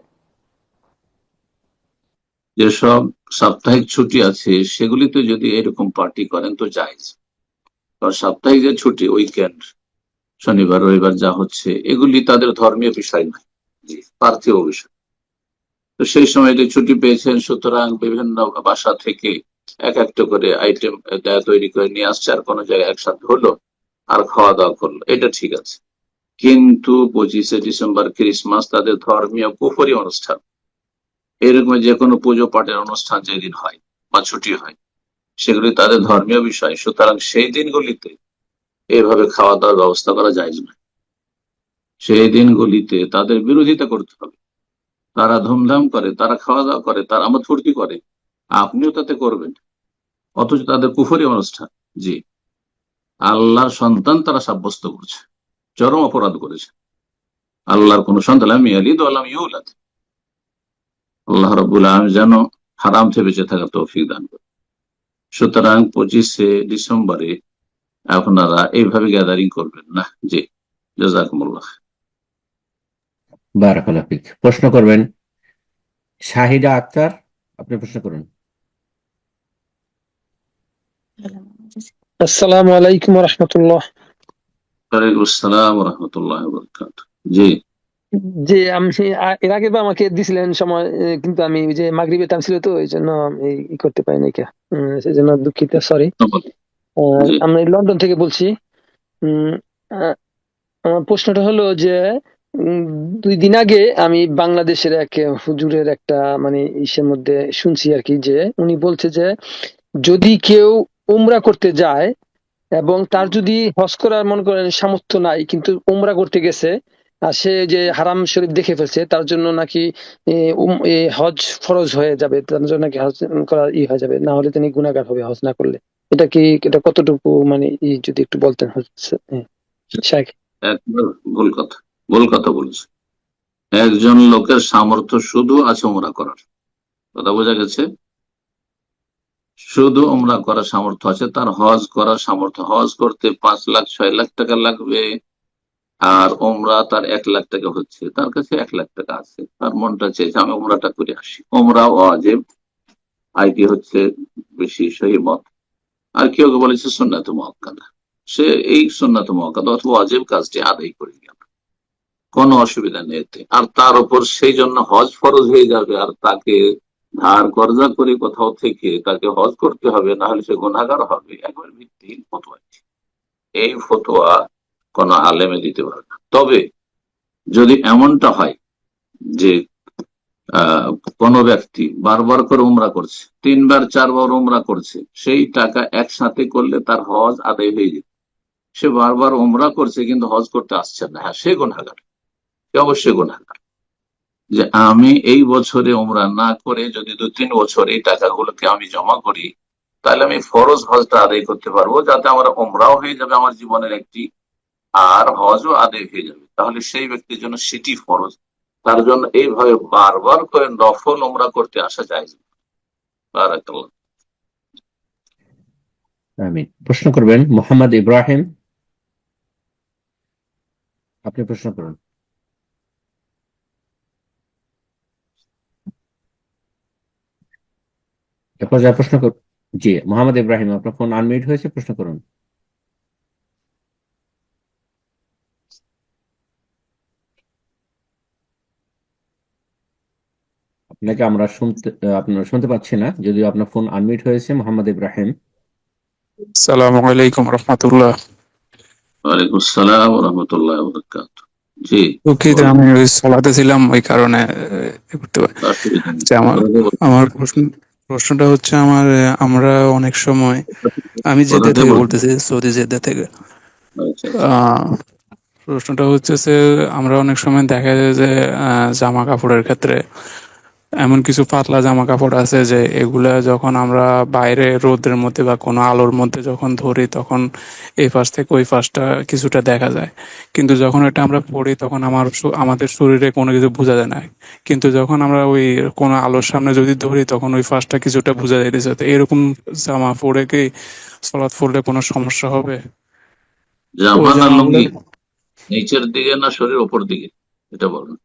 যেসব সাপ্তাহিক ছুটি আছে সেগুলিতে যদি এরকম পার্টি করেন তো জায়েজ। কারণ সাপ্তাহিক যে ছুটি, উইকেন্ড, শনিবার রবিবার যা হচ্ছে, এগুলি তাদের ধর্মীয় বিষয় নয়, জি পার্থিব বিষয়। তো সেই সময় যে ছুটি পেয়েছেন, সুতরাং বিভিন্ন বাসা থেকে এক একটা করে আইটেম তৈরি করে নিয়ে আসছে, আর কোনো জায়গায় একসাথে হলো আর খাওয়া দাওয়া করলো, এটা ঠিক আছে। কিন্তু 25শে ডিসেম্বর ক্রিসমাস তাদের ধর্মীয় কুফরি অনুষ্ঠান, এরকম যে কোনো পুজো পাঠের অনুষ্ঠান যেদিন হয় বা ছুটি হয়, সেগুলি তাদের ধর্মীয় বিষয়। সুতরাং সেই দিনগুলিতে এইভাবে খাওয়া দাওয়ার ব্যবস্থা করা যায় না। সেই দিনগুলিতে তাদের বিরোধিতা করতে হবে। তারা ধুমধাম করে, তারা খাওয়া দাওয়া করে, তারা আমোদ ফুর্তি করে, আপনিও তাতে করবেন, অথচ তাদের কুফরি অনুষ্ঠান। জি, আল্লাহর সন্তান তারা সাব্যস্ত করছে, চরম অপরাধ করেছে। আল্লাহর কোন সন্তান লাম ইয়ালিদ ওয়া লাম ইউলাদ। আল্লাহ রাব্বুল আলামিন যেন হারাম থেকে বেঁচে থাকার তৌফিক দান করে। সুতরাং 25শে ডিসেম্বরে আপনারা এইভাবে গ্যাদারিং করবেন না। জি, জাযাকুমুল্লাহ। বারাকাল্লাহ ফিক। প্রশ্ন করবেন শাহিদা আক্তার, আপনি প্রশ্ন করুন। আসসালামু আলাইকুম রহমতুল্লাহ। ওয়ালাইকুম আসসালাম ওয়া রাহমাতুল্লাহি ওয়া বারাকাতুহু। জি জি, আমি এর আগে বা আমাকে দিছিলেন সময়, কিন্তু আমি ওই যে মাগরিবের টাইম ছিল তো এই জন্য আমি ই করতে পারি নাই কে, সেই জন্য দুঃখিত, সরি। জি আমি লন্ডন থেকে বলছি। উম, আহ, আমার প্রশ্নটা হলো যে 2 দিন আগে আমি বাংলাদেশের এক হুজুরের একটা মানে ইসের মধ্যে শুনছি আর কি, যে উনি বলছে যে যদি কেউ উমরা করতে যায় এবং তার যদি হজ করার মনে করেন সামর্থ্য নাই, কিন্তু উমরা করতে গেছে আর সে যে হারাম শরীফ দেখে ফেলছে, তার জন্য নাকি হজ ফরজ হয়ে যাবে, তার জন্য নাকি হজ করা হয়ে যাবে, না হলে তিনি গুনাহগার হবে হজ না করলে। এটা কতটুকু মানে যদি একটু বলতেন শাইখ। একবার ভুল কথা, ভুল কথা বলেছে। একজন লোকের সামর্থ্য শুধু আছে উমরা করার, কথা বোঝা গেছে? শুধু উমরা করার সামর্থ্য আছে, তার হজ করার সামর্থ্য, হজ করতে 5 লাখ 6 লাখ টাকা লাগবে, আর উমরা তার 1 লাখ টাকা হচ্ছে, তার কাছে 1 লাখ টাকা আছে, তার মনটা চেয়েছে আমি উমরাটা করে আসি, উমরা ওয়াজিব, আইটি হচ্ছে বেশি সহি মত। আর কেউ কেউ বলেছে সুন্নাত মুআক্কাদা, সে এই সুন্নাত মুআক্কাদা অথবা ওয়াজিব কাজটি আদায় করে গেল, কোনো অসুবিধা নেই এতে। আর তার উপর সেই জন্য হজ ফরজ হয়ে যাবে, আর তাকে ধার কর্জা করে কোথাও থেকে তাকে হজ করতে হবে, না হলে সে গুনাহগার হবে, একবার ভিত্তিহীন ফতোয়া। এই ফতোয়া কোনো আলেমে দিতে পারে না। তবে যদি এমনটা হয় যে কোন ব্যক্তি বারবার করে উমরা করছে, 3 বার 4 বার উমরা করছে, সেই টাকা একসাথে করলে তার হজ আদায় হয়ে যাবে। সে বারবার উমরা করছে কিন্তু হজ করতে আসছে না, হ্যাঁ সে গুনাহগার, সে অবশ্যই গুনাহগার। যে আমি এই বছরে উমরা না করে যদি 2-3 বছর এই টাকাগুলোকে আমি জমা করি, তাহলে আমি ফরজ হজটা আদায় করতে পারবো, যাতে আমার উমরাও হয়ে যাবে আমার জীবনের একটি, আর হজও আদায় হয়ে যাবে। তাহলে সেই ব্যক্তির জন্য সেটি ফরজ, তার জন্য এইভাবে বারবার করে নফল উমরা করতে আসা যায়। বারাকাল্লাহ। আমিন। প্রশ্ন করবেন মোহাম্মদ ইব্রাহিম, আপনি প্রশ্ন করুন। এরপর যা প্রশ্ন কর, জি মোহাম্মদ ইব্রাহিম, আপনার ফোন আনমিউট হয়েছে, প্রশ্ন করুন। আপনাকে আমরা আপনার শুনতে পাচ্ছি না, যদিও আপনার ফোন আনমিউট হয়েছে। মোহাম্মদ ইব্রাহিম। আসসালামু আলাইকুম রহমতুল্লাহ। ওয়ালাইকুম আসসালাম ওয়া রাহমাতুল্লাহি ওয়া বারাকাতুহু। জি দুঃখিত, বলুন। আমি ওই সলাতে ছিলাম, ওই কারণে করতে পারি। অসুবিধা নেই। আচ্ছা, আমার প্রশ্নটা হচ্ছে আমরা অনেক সময়, আমি কোথা জেদ্দা থেকে থেকে বলছেন? বলতেছি, সৌদি জেদ্দা থেকে। আচ্ছা আচ্ছা। আহ প্রশ্নটা হচ্ছে যে আমরা অনেক সময় দেখা যায় যে জামা কাপড়ের ক্ষেত্রে এমন কিছু পাতলা জামা কাপড় আছে যে এগুলা যখন আমরা বাইরে রোদের মধ্যে বা কোনো আলোর মধ্যে যখন ধরি, তখন এই পাশ থেকে ওই পাশটা কিছুটা দেখা যায়, কিন্তু যখন এটা আমরা পরি তখন আমাদের শরীরে কোনো কিছু বোঝা যায় না। কিন্তু যখন আমরা ওই কোনো আলোর সামনে যদি ধরি তখন ওই পাশটা কিছুটা বোঝা যাইতেছে। তো এরকম জামা পরে কি সালাত পড়লে কোনো সমস্যা হবে? ওই জামা না লুঙ্গি, জামাগুলো নিচের দিকে না শরীর উপর দিকে, এটা বলুন।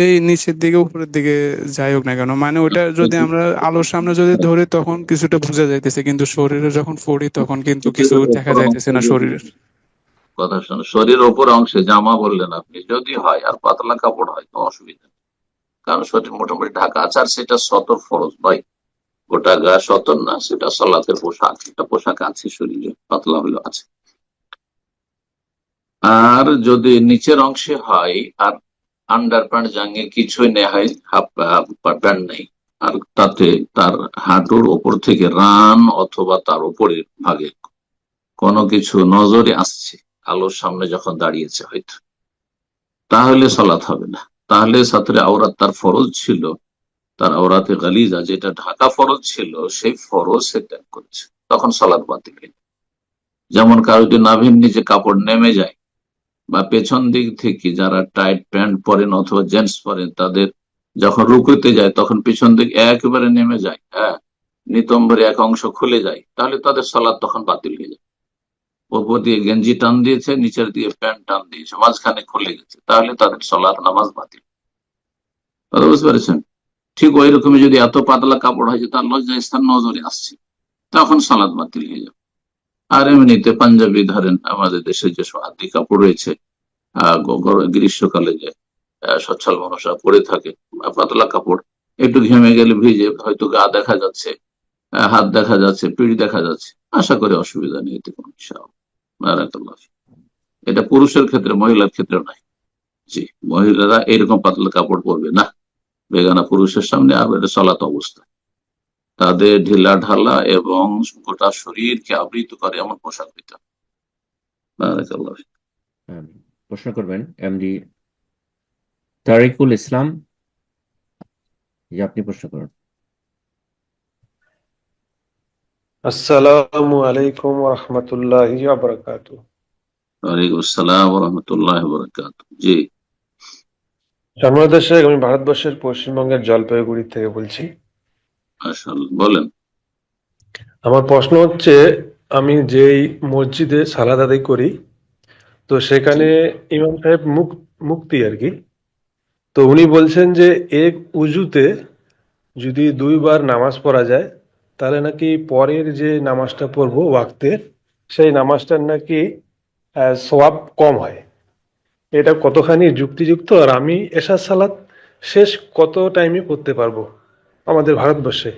এই নিচের দিকে উপরের দিকে যাই হোক না কেন, মানে ওটা যদি আমরা আলোর সামনে যদি ধরি তখন কিছুটা বোঝা যাইতেছে, কিন্তু শরীরে যখন পড়ি তখন কিন্তু কিছু শরীরের দেখা উপর যাইতেছে অংশে না যদি, শরীরের। কথা শুনুন, শরীরের উপর অংশে জামা বললেন আপনি, যদি হয় আর পাতলা কাপড় হয় তো অসুবিধা নেই, কারণ শরীর মোটামুটি ঢাকা আছে, আর সেটা সতর ফরজ ভাই। গোটা গা সতর না, সেটা সালাতের পোশাক, একটা পোশাক আছে শরীরে, পাতলা হলে আছে। আর যদি নিচের অংশে হয় আর আন্ডার প্যান্ট জাঙ্গে কিছুই নেই, হয় হাফ প্যান্ট নেই, আর তাতে তার হাঁটুর ওপর থেকে রান অথবা তার উপরের ভাগে কোনো কিছু নজরে আসছে, আলোর সামনে যখন দাঁড়িয়েছে হয়তো, তাহলে সালাত হবে না। তাহলে সাথে আওরাত তার ফরজ ছিল, তার আওরাতে গালিজা যেটা ঢাকা ফরজ ছিল, সেই ফরজ সে ত্যাগ করছে, তখন সালাত বাতিল হয়ে যায়। যেমন কারো যদি নাভির নিচে কাপড় নেমে যায়, বা পেছন দিক থেকে যারা টাইট প্যান্ট পরেন অথবা জেন্টস পরেন, তাদের যখন রুকুতে যায় তখন পিছন দিক একেবারে নেমে যায়, হ্যাঁ, নিতম্বরে এক অংশ খুলে যায়, তাহলে তাদের সালাত তখন বাতিল হয়ে যায়। উপর দিয়ে গেঞ্জি টান দিয়েছে, নিচের দিয়ে প্যান্ট টান দিয়েছে, মাঝখানে খুলে গেছে, তাহলে তাদের সালাত নামাজ বাতিল। কথা বুঝতে পেরেছেন? ঠিক ওই রকমই যদি এত পাতলা কাপড় হয় যে তার লজ্জা স্থান নজরে আসছে, তখন সালাত বাতিল হয়ে যাবে। আর এমনিতে পাঞ্জাবি ধরেন, আমাদের দেশে যে হাতি কাপড় রয়েছে, গ্রীষ্মকালে যে সচ্ছল মানুষরা পরে থাকে, পাতলা কাপড়, একটু ঘেমে গেলে ভিজে, হয়তো গা দেখা যাচ্ছে, হাত দেখা যাচ্ছে, পিঠ দেখা যাচ্ছে, আশা করি অসুবিধা নেই এতে কোনো বিষয়। বারাকাল্লাহ। এটা পুরুষের ক্ষেত্রে, মহিলার ক্ষেত্রে নয়। জি, মহিলারা এরকম পাতলা কাপড় পরবে না বেগানা পুরুষের সামনে, আর এটা চলাত অবস্থা তাদের ঢিলা ঢালা এবং গোটা শরীরকে আবৃত করে এমন পোশাক দিতে হবে। বারাকাল্লাহ। আমিন। প্রশ্ন করবেন এমডি তারিকুল ইসলাম, যে আপনি প্রশ্ন করুন। আসসালামু আলাইকুম ওয়া রাহমাতুল্লাহি ওয়া বারাকাতুহু। ওয়ালাইকুম আসসালাম ওয়া রাহমাতুল্লাহি ওয়া বারাকাতুহু। জি, বাংলাদেশে, আমি ভারতবর্ষের পশ্চিমবঙ্গের জলপাইগুড়ি থেকে বলছি। মাশাআল্লাহ, বলেন। আমার প্রশ্ন হচ্ছে, আমি যেই মসজিদে সালাত আদায় করি, তো সেখানে ইমাম সাহেব মুফতি আর কি, তো উনি বলছেন যে এক উজুতে যদি 2 বার নামাজ পড়া যায়, তাহলে নাকি পরের যে নামাজটা পড়বো ওয়াক্তের, সেই নামাজটার নাকি সওয়াব কম হয়। এটা কতখানি যুক্তিযুক্ত? আর আমি এশার সালাত শেষ কত টাইমে পড়তে পারবো আমাদের ভারতবর্ষে?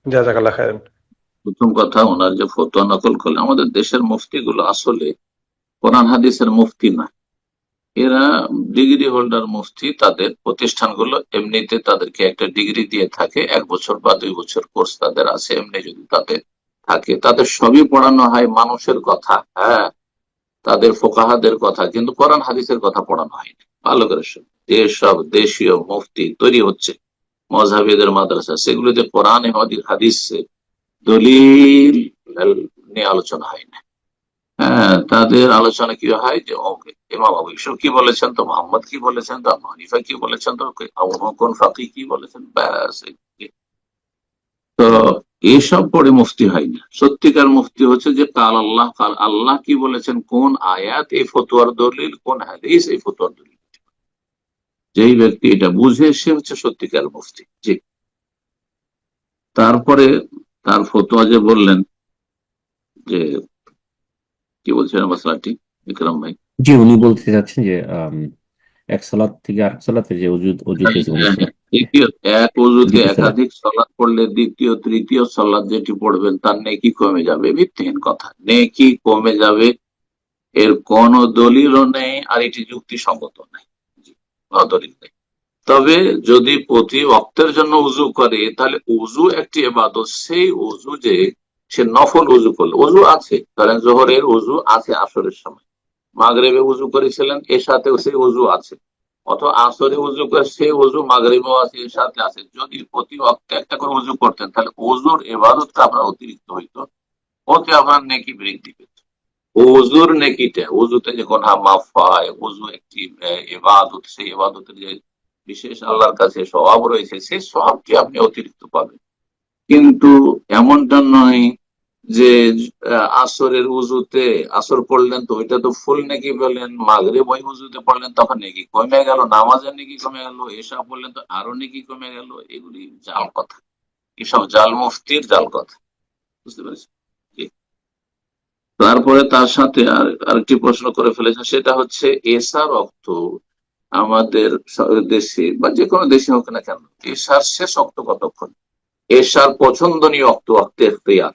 জাযাকাল্লাহ খায়রান। প্রথম কথা, ওনার যে ফতোয়া নকল করলে, আমাদের দেশের মুফতি গুলো আসলে কোরআন হাদিসের মুফতি না, এরা ডিগ্রি হোল্ডার মুফতি। তাদের প্রতিষ্ঠানগুলো এমনিতে তাদেরকে একটা ডিগ্রি দিয়ে থাকে, 1 বছর বা 2 বছর কোর্স তাদের আছে। এমনি যদি তাদের থাকে, তাদের সবই পড়ানো হয় মানুষের কথা, হ্যাঁ, তাদের ফোকাহাদের কথা, কিন্তু কোরআন হাদিসের কথা পড়ানো হয়নি। ভালো করে শুনুন, যেসব দেশীয় মুফতি তৈরি হচ্ছে মযহাবীদের মাদ্রাসা, সেগুলোতে কোরআন হাদিস দলিল নিয়ে আলোচনা হয় না। হ্যাঁ, তাদের আলোচনা কি হয় যে ইমাম আবু ইউসুফ কি বলেছেন, তো মোহাম্মদ কি বলেছেন, তো আবু হানিফা কি বলেছেন, তো কোন ফাকিহ কি বলেছেন, ব্যাস। তো এসব পড়ে মুফতি হয় না। সত্যিকার মুফতি হচ্ছে যে কাল আল্লাহ কি বলেছেন, কোন আয়াত এই ফতোয়ার দলিল, কোন হাদিস এই ফতোয়ার দলিল। যেই ব্যক্তি এটা বুঝে, সে হচ্ছে সত্যিকার মুফতি। জি। তারপরে তার ফতোয়া যে বললেন, যে কি বলছেন মশলাটি ইকরাম ভাই? জি, উনি বলতে চাচ্ছেন যে এক সালাত থেকে আরেক সালাতে যে অজুতে যে হ্যাঁ, অনুষ্ঠিত দ্বিতীয় এক ওযুতে দ্বিতীয় সালাত। একাধিক সালাত পড়লে দ্বিতীয় তৃতীয় সালাত যেটি পড়বেন তার নেকি কমে যাবে। ভিত্তিহীন কথা, নেকি কমে যাবে এর কোন দলিলও নেই, আর এটি যুক্তিসঙ্গত নেই, কোনো দলিল নেই। তবে যদি প্রতি ওয়াক্তের জন্য উজু করে, তাহলে উজু একটি ইবাদত। সেই উজু যে সে নফল উজু করলে, উজু আছে, ধরেন জোহরের উজু আছে আসরের সময়, মাগরিবে উজু করেছিলেন, এর সাথেও সেই উজু আছে, অথবা আসরে উজু করে সেই উজু মাগরিবেও আছে, এর সাথে আছে। যদি প্রতি ওয়াক্তে একটা করে উজু করতেন, তাহলে উজুর ইবাদতটা আপনার অতিরিক্ত হইতো, ওতে আপনার নেকি বৃদ্ধি পেত। উজুর নেকিটা, উজুতে যে গুনাহ মাফ হয়, উজু একটি ইবাদত, সেই ইবাদতের যে বিশেষ আল্লাহর কাছে সওয়াব রয়েছে, সেই সওয়াবটি আপনি অতিরিক্ত পাবেন। কিন্তু এমনটা নয় যে আসরের উজুতে আসর পড়লেন তো ওইটা তো ফুল নেকি পেলেন, মাগরিব ওই উজুতে পড়লেন তখন নেকি কমে গেল, নামাজের নেকি কমে গেল, এসব পড়লেন তো আরো নেকি কমে গেল। এগুলি জাল কথা, এসব জাল মুফতির জাল কথা, বুঝতে পেরেছেন? জি। তারপরে তার সাথে আরেকটি প্রশ্ন করে ফেলেছেন, সেটা হচ্ছে এশার রক্ত আমাদের দেশে বা যে কোনো দেশে হোক না কেন, এশার শেষ রক্ত কতক্ষণ? এশার পছন্দনীয় রক্ত, ওয়াক্তে ইখতিয়ার,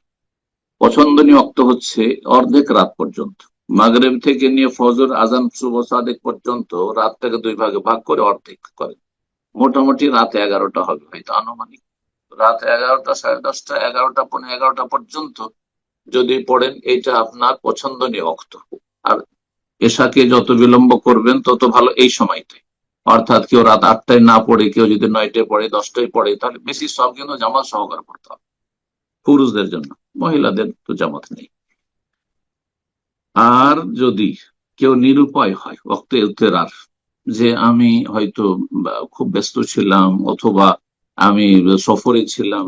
পছন্দনীয় অক্ত হচ্ছে অর্ধেক রাত পর্যন্ত। মাগরিব থেকে নিয়ে ফজর আজান শুভ সাদেক পর্যন্ত রাতটাকে 2 ভাগে ভাগ করে অর্ধেক করে, মোটামুটি রাত 11টা হবে হয়তো, আনুমানিক রাত 11টা, 10:30, 11টা, 11:15 পর্যন্ত যদি পড়েন, এটা আপনার পছন্দনীয় অক্ত। আর এশাকে যত বিলম্ব করবেন তত ভালো এই সময়টাই। অর্থাৎ কেউ রাত 8টায় না পড়ে, কেউ যদি 9টায় পড়ে, 10টায় পড়ে, তাহলে বেশি সব কিন্তু জামাত সহকারে পড়তে হবে পুরুষদের জন্য, মহিলাদের তো জামাত নেই। আর যদি কেউ নিরুপায় হয় ওয়াক্তে ইফতেরার, যে আমি হয়তো খুব ব্যস্ত ছিলাম, অথবা আমি সফরে ছিলাম,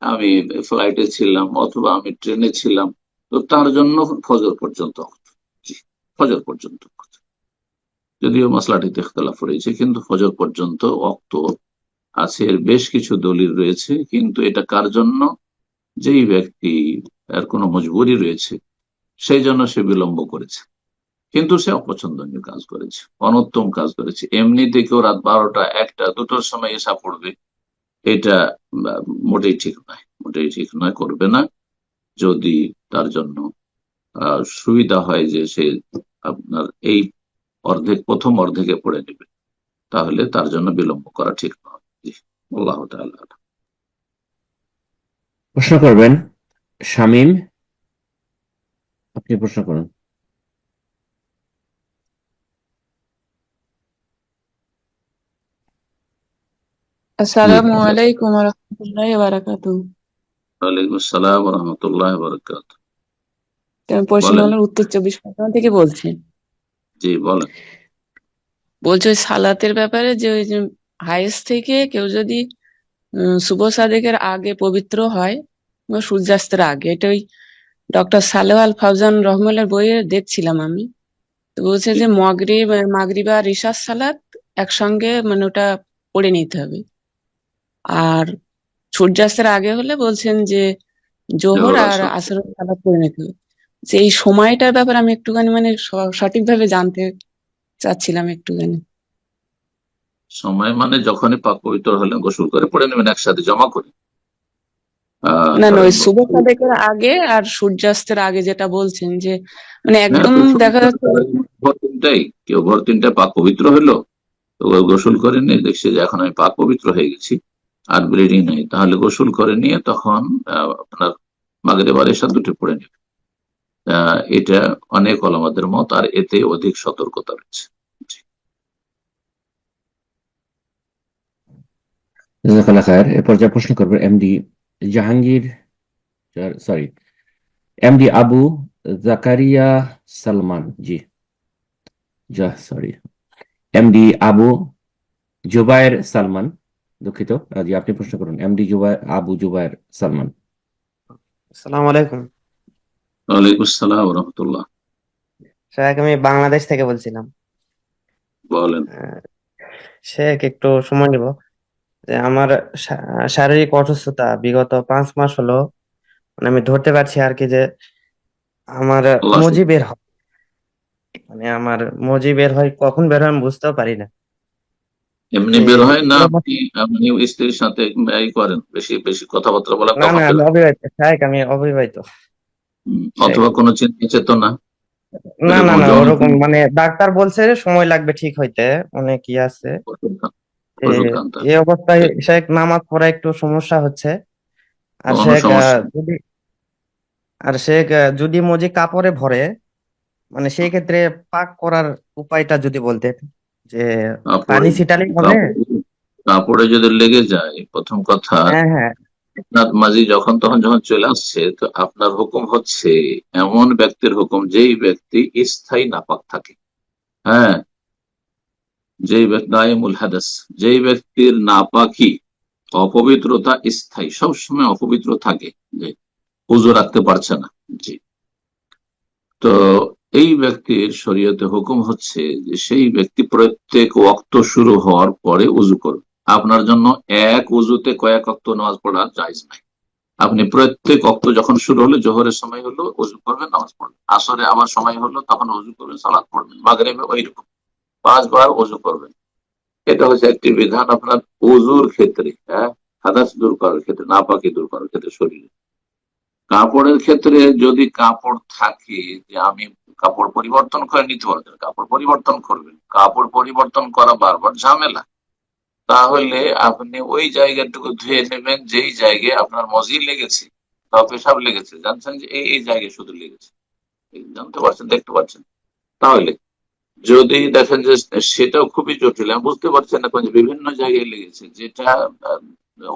আমি ফ্লাইটে ছিলাম, অথবা আমি ট্রেনে ছিলাম, তো তার জন্য ফজর পর্যন্ত, জি, ফজর পর্যন্ত। যদিও মশলাটিতে ইখতিলাফ রয়েছে, কিন্তু ফজর পর্যন্ত ওয়াক্ত আছে। এর বেশ কিছু দলিল রয়েছে, কিন্তু এটা কার জন্য? যেই ব্যক্তি এর কোনো মজবুরি রয়েছে, সেই জন্য সে বিলম্ব করেছে, কিন্তু সে অপছন্দনীয় কাজ করেছে, অনুত্তম কাজ করেছে। এমনিতে কেউ রাত 12টা, 1টা, 2টোর সময় এসা পড়বে, এটা মোটেই ঠিক নয়, মোটেই ঠিক নয়, করবে না। যদি তার জন্য সুবিধা হয় যে সে আপনার এই প্রথম অর্ধেকে পড়ে নেবে, তাহলে তার জন্য বিলম্ব করা ঠিক নয়। আল্লাহ তাআলা। প্রশ্ন করবেন শামীম, আপনি প্রশ্ন করুন। আসসালামু আলাইকুম ওয়া রাহমাতুল্লাহি ওয়া বারাকাতুহু। ওয়ালাইকুম আসসালাম ওয়া রাহমাতুল্লাহি ওয়া বারাকাতুহু। আমি পশ্চিমবাংলার উত্তর 24 পরগনা থেকে বলছি। জি বলেন। বলছি ওই সালাতের ব্যাপারে, যে ওই যে হায়েস থেকে কেউ যদি শুভ সাদেকের আগে পবিত্র হয় বা সূর্যাস্তের আগে, এটা ওই ডক্টর সালেহ আল ফাউজান রহমানের বইয়ে দেখছিলাম আমি। তো বলছে যে মাগরিব আর ইশার সালাত একসঙ্গে, মানে ওটা পড়ে নিতে হবে। আর সূর্যাস্তের আগে হলে বলছেন যে জোহর আর আসরের সালাত পড়ে নিতে হবে। যে এই সময়টার ব্যাপারে আমি একটুখানি মানে সঠিকভাবে জানতে চাচ্ছিলাম একটুখানি। সময় মানে যখনই পাক পবিত্র হলেন গোসল করে পড়ে নেবেন একসাথে জমা করে। না তারা ওই শুভ সাদেকের আগে আর সূর্যাস্তের আগে যেটা বলছেন যে মানে হ্যাঁ, একদম তো দেখা যাচ্ছে ভোর তিনটাই কেউ ভোর তিনটায় পাক পবিত্র হলো, তো ও গোসল করে নিয়ে দেখছে যে এখন আমি পাক পবিত্র হয়ে গেছি, আর ব্লিডিং নেই, তাহলে গোসল করে নিয়ে তখন আপনার মাগরিব আর এশা দুটো পড়ে নেবে। এটা অনেক ওলামাদের মত, আর এতে অধিক সতর্কতা রয়েছে। জাজাকাল্লাহ খায়ের। এরপর যা প্রশ্ন করবে MD Jahangir, sorry, MD Abu Zakaria Salman. জি সরি, এমডি আবু জুবায়ের সালমান, দুঃখিত। জি আপনি প্রশ্ন করুন, এমডি আবু জুবায়ের সালমান। আসসালামু আলাইকুম ওয়ালাইকুম আসসালাম ওয়া রাহমাতুল্লাহ। শেখ, আমি বাংলাদেশ থেকে বলছিলাম। বলেন। শেখ, একটু সময় নিব। যে আমার শারীরিক অসুস্থতা বিগত 5 মাস হলো, মানে আমি ধরতে পারছি আর কি, যে আমার আল্লাহ মজি বের হয়, মানে আমার মজি বের হয়, কখন বের হয় আমি বুঝতেও পারি না। এমনি এই বের হয় না, অবস্থা- আপনি স্ত্রীর সাথে এই করেন, বেশি বেশি কথাবার্তা বলেন না তখন না, বের আমি হয়? অবিবাহিত শেখ, আমি অবিবাহিত শেখ। অথবা কোনো চিন্তা চেতনা না না এরকম না, যৌন ওরকম মানে ডাক্তার বলছে সময় লাগবে ঠিক হইতে, অনেক কি আছে। ওষুধ খান তার? এই অবস্থায় শেখ নামাজ পড়া একটু সমস্যা হচ্ছে। আর কোনো শেখ সমস্যা যদি যদি মজি কাপড়ে ভরে, মানে সেই ক্ষেত্রে পাক করার উপায়টা যদি বলতেন, যে পানি কাপড়ে ছিটালেই হবে। কাপড়ে কাপড়ে যদি লেগে যায়, প্রথম কথা হ্যাঁ হ্যাঁ। আপনার মাঝি যখন যখন চলে আসছে, তো আপনার হুকুম হচ্ছে এমন ব্যক্তির হুকুম যেই ব্যক্তি স্থায়ী নাপাক থাকে। হ্যাঁ, যেই ব্যক্তি দায়েমুল হাদাস, যেই ব্যক্তির নাপাকি অপবিত্রতা স্থায়ী, সবসময় অপবিত্র থাকে, যে ওযু রাখতে পারছে না। জি, তো এই ব্যক্তির শরীয়তে হুকুম হচ্ছে যে সেই ব্যক্তি প্রত্যেক ওয়াক্ত শুরু হওয়ার পরে উজু করবে। আপনার জন্য এক উজুতে কয়েক ওয়াক্ত নামাজ পড়া জায়েজ নাই। আপনি প্রত্যেক ওয়াক্ত যখন শুরু হলো, জোহরের সময় হলো উজু করবেন, নামাজ পড়বেন, আসরে আবার সময় হলো তখন উজু করবেন, সালাত পড়বেন, মাগরিবে ওইরকম 5 বার উজু করবেন। এটা হচ্ছে একটি বিধান আপনার উজুর ক্ষেত্রে, হ্যাঁ, হাদাস দূর করার ক্ষেত্রে, নাপাকি দূর করার ক্ষেত্রে শরীরে। কাপড়ের ক্ষেত্রে যদি কাপড় থাকে যে আমি কাপড় পরিবর্তন করে নিতে পারবেন, কাপড় পরিবর্তন করবেন, কাপড় পরিবর্তন করা বারবার ঝামেলা, তাহলে আপনি ওই জায়গাটুকু ধুয়ে নেবেন যেই জায়গায় আপনার মজি লেগেছে বা পেশাব লেগেছে, জানছেন যে এই জায়গায় শুধু লেগেছে, জানতে পারছেন, দেখতে পাচ্ছেন। তাহলে যদি দেখেন যে সেটাও খুবই জটিল, আমি বুঝতে পারছেন না, যে বিভিন্ন জায়গায় লেগেছে, যেটা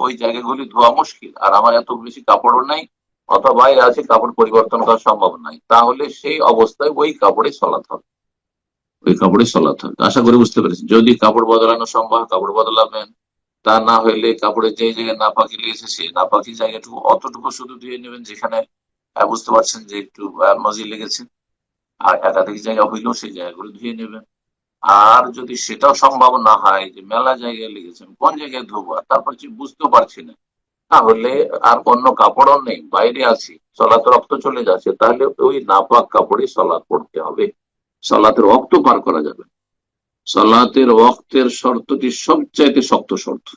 ওই জায়গাগুলি ধোয়া মুশকিল, আর আমার এত বেশি কাপড়ও নাই, অথবা বাইরে আছে, কাপড় পরিবর্তন করা সম্ভব নাই, তাহলে সেই অবস্থায় ওই কাপড়ে চলাতে হবে, ওই কাপড়ে চলাতে হবে। আশা করি বুঝতে পেরেছি। যদি কাপড় বদলানো সম্ভব, কাপড় বদলাবেন, তা না হইলে কাপড়ের যে জায়গায় নাপাকি লেগেছে সেই নাপাকি জায়গাটুকু অতটুকু শুধু ধুয়ে নেবেন, যেখানে বুঝতে পারছেন যে একটু মজি লেগেছে, আর একাধিক জায়গা হইলেও সেই জায়গাগুলো ধুয়ে নেবেন। আর যদি সেটাও সম্ভব না হয় যে মেলা জায়গায় লেগেছে, কোন জায়গায় ধোবো, আর তারপর বুঝতেও পারছি না, তাহলে আর অন্য কাপড়ও নেই, বাইরে আছি, সলাতে রক্ত চলে যাচ্ছে, তাহলে ওই নাপাক কাপড়ে সলাৎ পড়তে হবে। সলাতের রক্ত পার করা যাবে। সলাতের রক্তের শর্তটি সবচাইতে শক্ত শর্ত,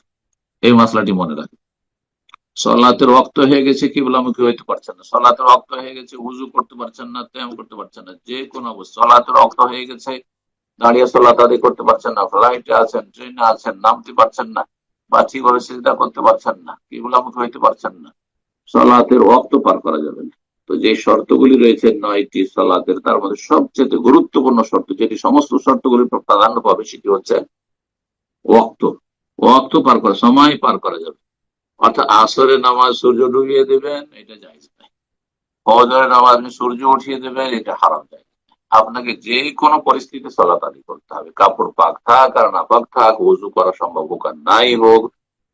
এই মশলাটি মনে রাখবেন। সলাতের রক্ত হয়ে গেছে, কিবলামুখী হইতে পারছেন না, সলাতের রক্ত হয়ে গেছে, উজু করতে পারছেন না, তেমন করতে পারছেন না, যে কোনো অবস্থা, সলাতের রক্ত হয়ে গেছে, দাঁড়িয়ে সলাত আদায় করতে পারছেন না, ফ্লাইটে আছেন, ট্রেনে আছেন, নামতে পারছেন না, বা ঠিকভাবে সিজদা করতে পারছেন না, কিবলামুখী হইতে পারছেন না, সলাতের ওয়াক্ত পার করা যাবে না। তো যে শর্তগুলি রয়েছে 9টি সলাতের, তার মধ্যে সবচেয়ে গুরুত্বপূর্ণ শর্ত, যেটি সমস্ত শর্তগুলির প্রাধান্য পাবে, সেটি হচ্ছে ওয়াক্ত। ওয়াক্ত পার করা, সময় পার করা যাবে। অর্থাৎ আসরের নামাজ সূর্য ডুবিয়ে দেবেন, এটা জায়েজ নাই। ফজরের নামাজ আপনি সূর্য উঠিয়ে দেবেন, এটা হারাম জায়েজ। আপনাকে যে কোনো পরিস্থিতিতে সলাত আদায় করতে হবে, কাপড় পাক থাক আর না পাক থাক, উজু করা সম্ভব হোক আর নাই হোক,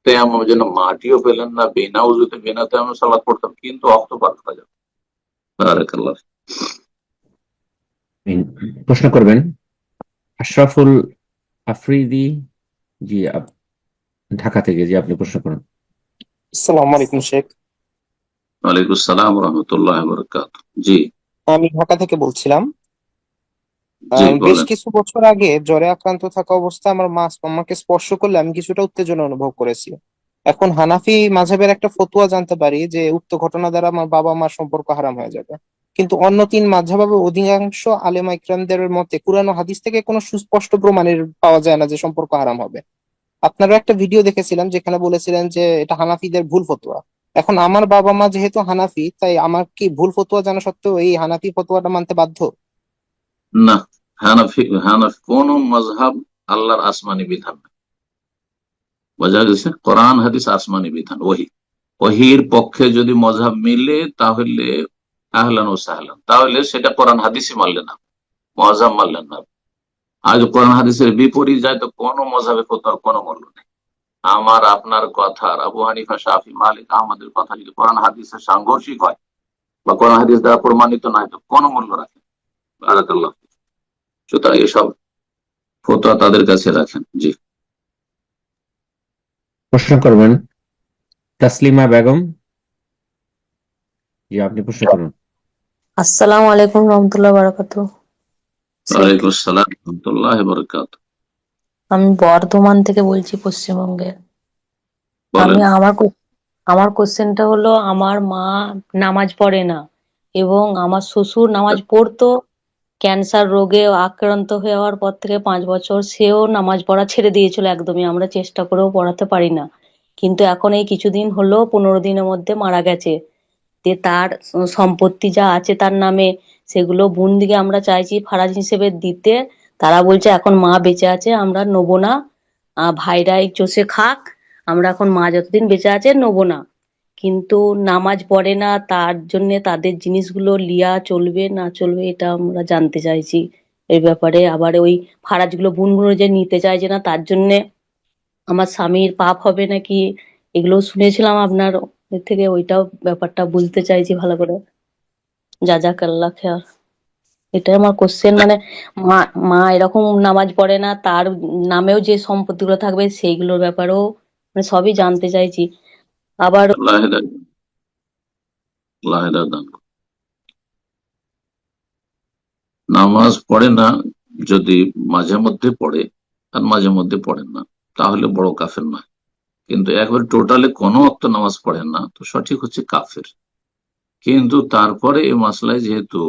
তেমন যেন মাটিও পেলেন না, বিনা উজুতে বিনা তেমন সালাত পড়তাম, কিন্তু অক্ত পার করা যাবে। বারাকাল্লাহ। প্রশ্ন করবেন আশরাফুল আফ্রিদি। জি ঢাকা থেকে। জি আপনি প্রশ্ন করুন। আসসালামু আলাইকুম শেখ। ওয়ালাইকুম আসসালাম ওয়া রাহমাতুল্লাহি ওয়া বারাকাতুহু। জি, আমি ঢাকা থেকে বলছিলাম। জি বেশ বলেন। কিছু বছর আগে জ্বরে আক্রান্ত থাকা অবস্থায় আমার মা আমাকে স্পর্শ করলে আমি কিছুটা উত্তেজনা অনুভব করেছি এখন হানাফি মাযহাবের একটা ফতোয়া জানতে পারি যে উক্ত ঘটনা দ্বারা আমার বাবা মার সম্পর্ক হারাম হয়ে যাবে, কিন্তু অন্য তিন মাযহাব বা অধিকাংশ আলেমা ইকরামদের মতে কুরআন ও হাদিস থেকে কোনো সুস্পষ্ট প্রমাণের পাওয়া যায় না যে সম্পর্ক হারাম হবে। আপনারও একটা ভিডিও দেখেছিলাম যেখানে বলেছিলেন যে এটা হানাফিদের ভুল ফতোয়া। এখন আমার বাবা মা যেহেতু হানাফি, তাই আমার কি ভুল ফতোয়া জানা সত্ত্বেও এই হানাফি ফতোয়াটা মানতে বাধ্য? না, হানাফি হানাফি কোন মজহাব আল্লাহর আসমানি বিধান না। বোঝা গেছে? কোরআন হাদিস আসমানি বিধান, ওহির পক্ষে যদি মজহাব মিলে তাহলে আহলান ও সাহলান, তাহলে সেটা কোরআন হাদিসই মানলেন না, মজহাব মানলেন না। আজ কোরআন হাদিসের বিপরীত যায় তো কোনো মজহাবে ফতোয়ার কোনো মূল্য নেই। আমার আপনার কথা, আবু হানিফা, শাফি, মালিক, আহমদের কথা যদি কোরআন হাদিসের সাংঘর্ষিক হয় বা কোরআন হাদিস দ্বারা প্রমাণিত না হয় তো কোনো মূল্য রাখে। বারাকাল্লাহ। সুতরাং এসব ফতোয়া তাদের কাছে রাখেন। জি, প্রশ্ন করবেন তাসলিমা বেগম। জি, আপনি প্রশ্ন করুন। আসসালামু আলাইকুম রহমতুল্লাহ বারাকাতু। ওয়ালাইকুম আসসালাম রাহমাতুল্লাহি ওয়া বারাকাতুহু। আমি বর্ধমান থেকে বলছি, পশ্চিমবঙ্গে। বলেন। আমার কোশ্চেনটা হলো, আমার মা নামাজ পড়ে না এবং আমার শ্বশুর নামাজ পড়তো, ক্যান্সার রোগে আক্রান্ত হওয়ার পর থেকে 5 বছর সেও নামাজ পড়া ছেড়ে দিয়েছিল একদমই। আমরা চেষ্টা করেও পড়াতে পারি না, কিন্তু এখন এই কিছুদিন হলো 15 দিনের মধ্যে মারা গেছে। যে তার সম্পত্তি যা আছে তার নামে, সেগুলো বোন দিকে আমরা চাইছি ফারাজ হিসেবে দিতে। তারা বলছে এখন মা বেঁচে আছে আমরা নেবো না, ভাইরাই চষে খাক, আমরা এখন মা যতদিন বেঁচে আছে নেবো না। কিন্তু নামাজ পড়ে না, তার জন্য তাদের জিনিসগুলো লিয়া চলবে না চলবে এটা আমরা জানতে চাইছি। এই ব্যাপারে আবার ওই ফারাজগুলো বোনগুলো যে নিতে চাইছে না, তার জন্য আমার স্বামীর পাপ হবে নাকি, এগুলো শুনেছিলাম আপনার থেকে, ওইটাও ব্যাপারটা বুঝতে চাইছি ভালো করে। জাজাকাল্লাহ খেয়ার। এটাই আমার কোশ্চেন। মানে মা মা এরকম নামাজ পড়ে না, তার নামেও যে সম্পত্তিগুলো থাকবে সেইগুলোর ব্যাপারেও মানে সবই জানতে চাইছি। আবার আল্লাহ হেদায়েত দান করুন। নামাজ পড়ে না যদি মাঝে মধ্যে পড়ে আর মাঝে মধ্যে পড়েন না, তাহলে বড় কাফের না। কিন্তু একবার টোটালি কোনো ওয়াক্ত নামাজ পড়েন না তো সঠিক হচ্ছে কাফের। কিন্তু তারপরে এই মাসলায় যেহেতু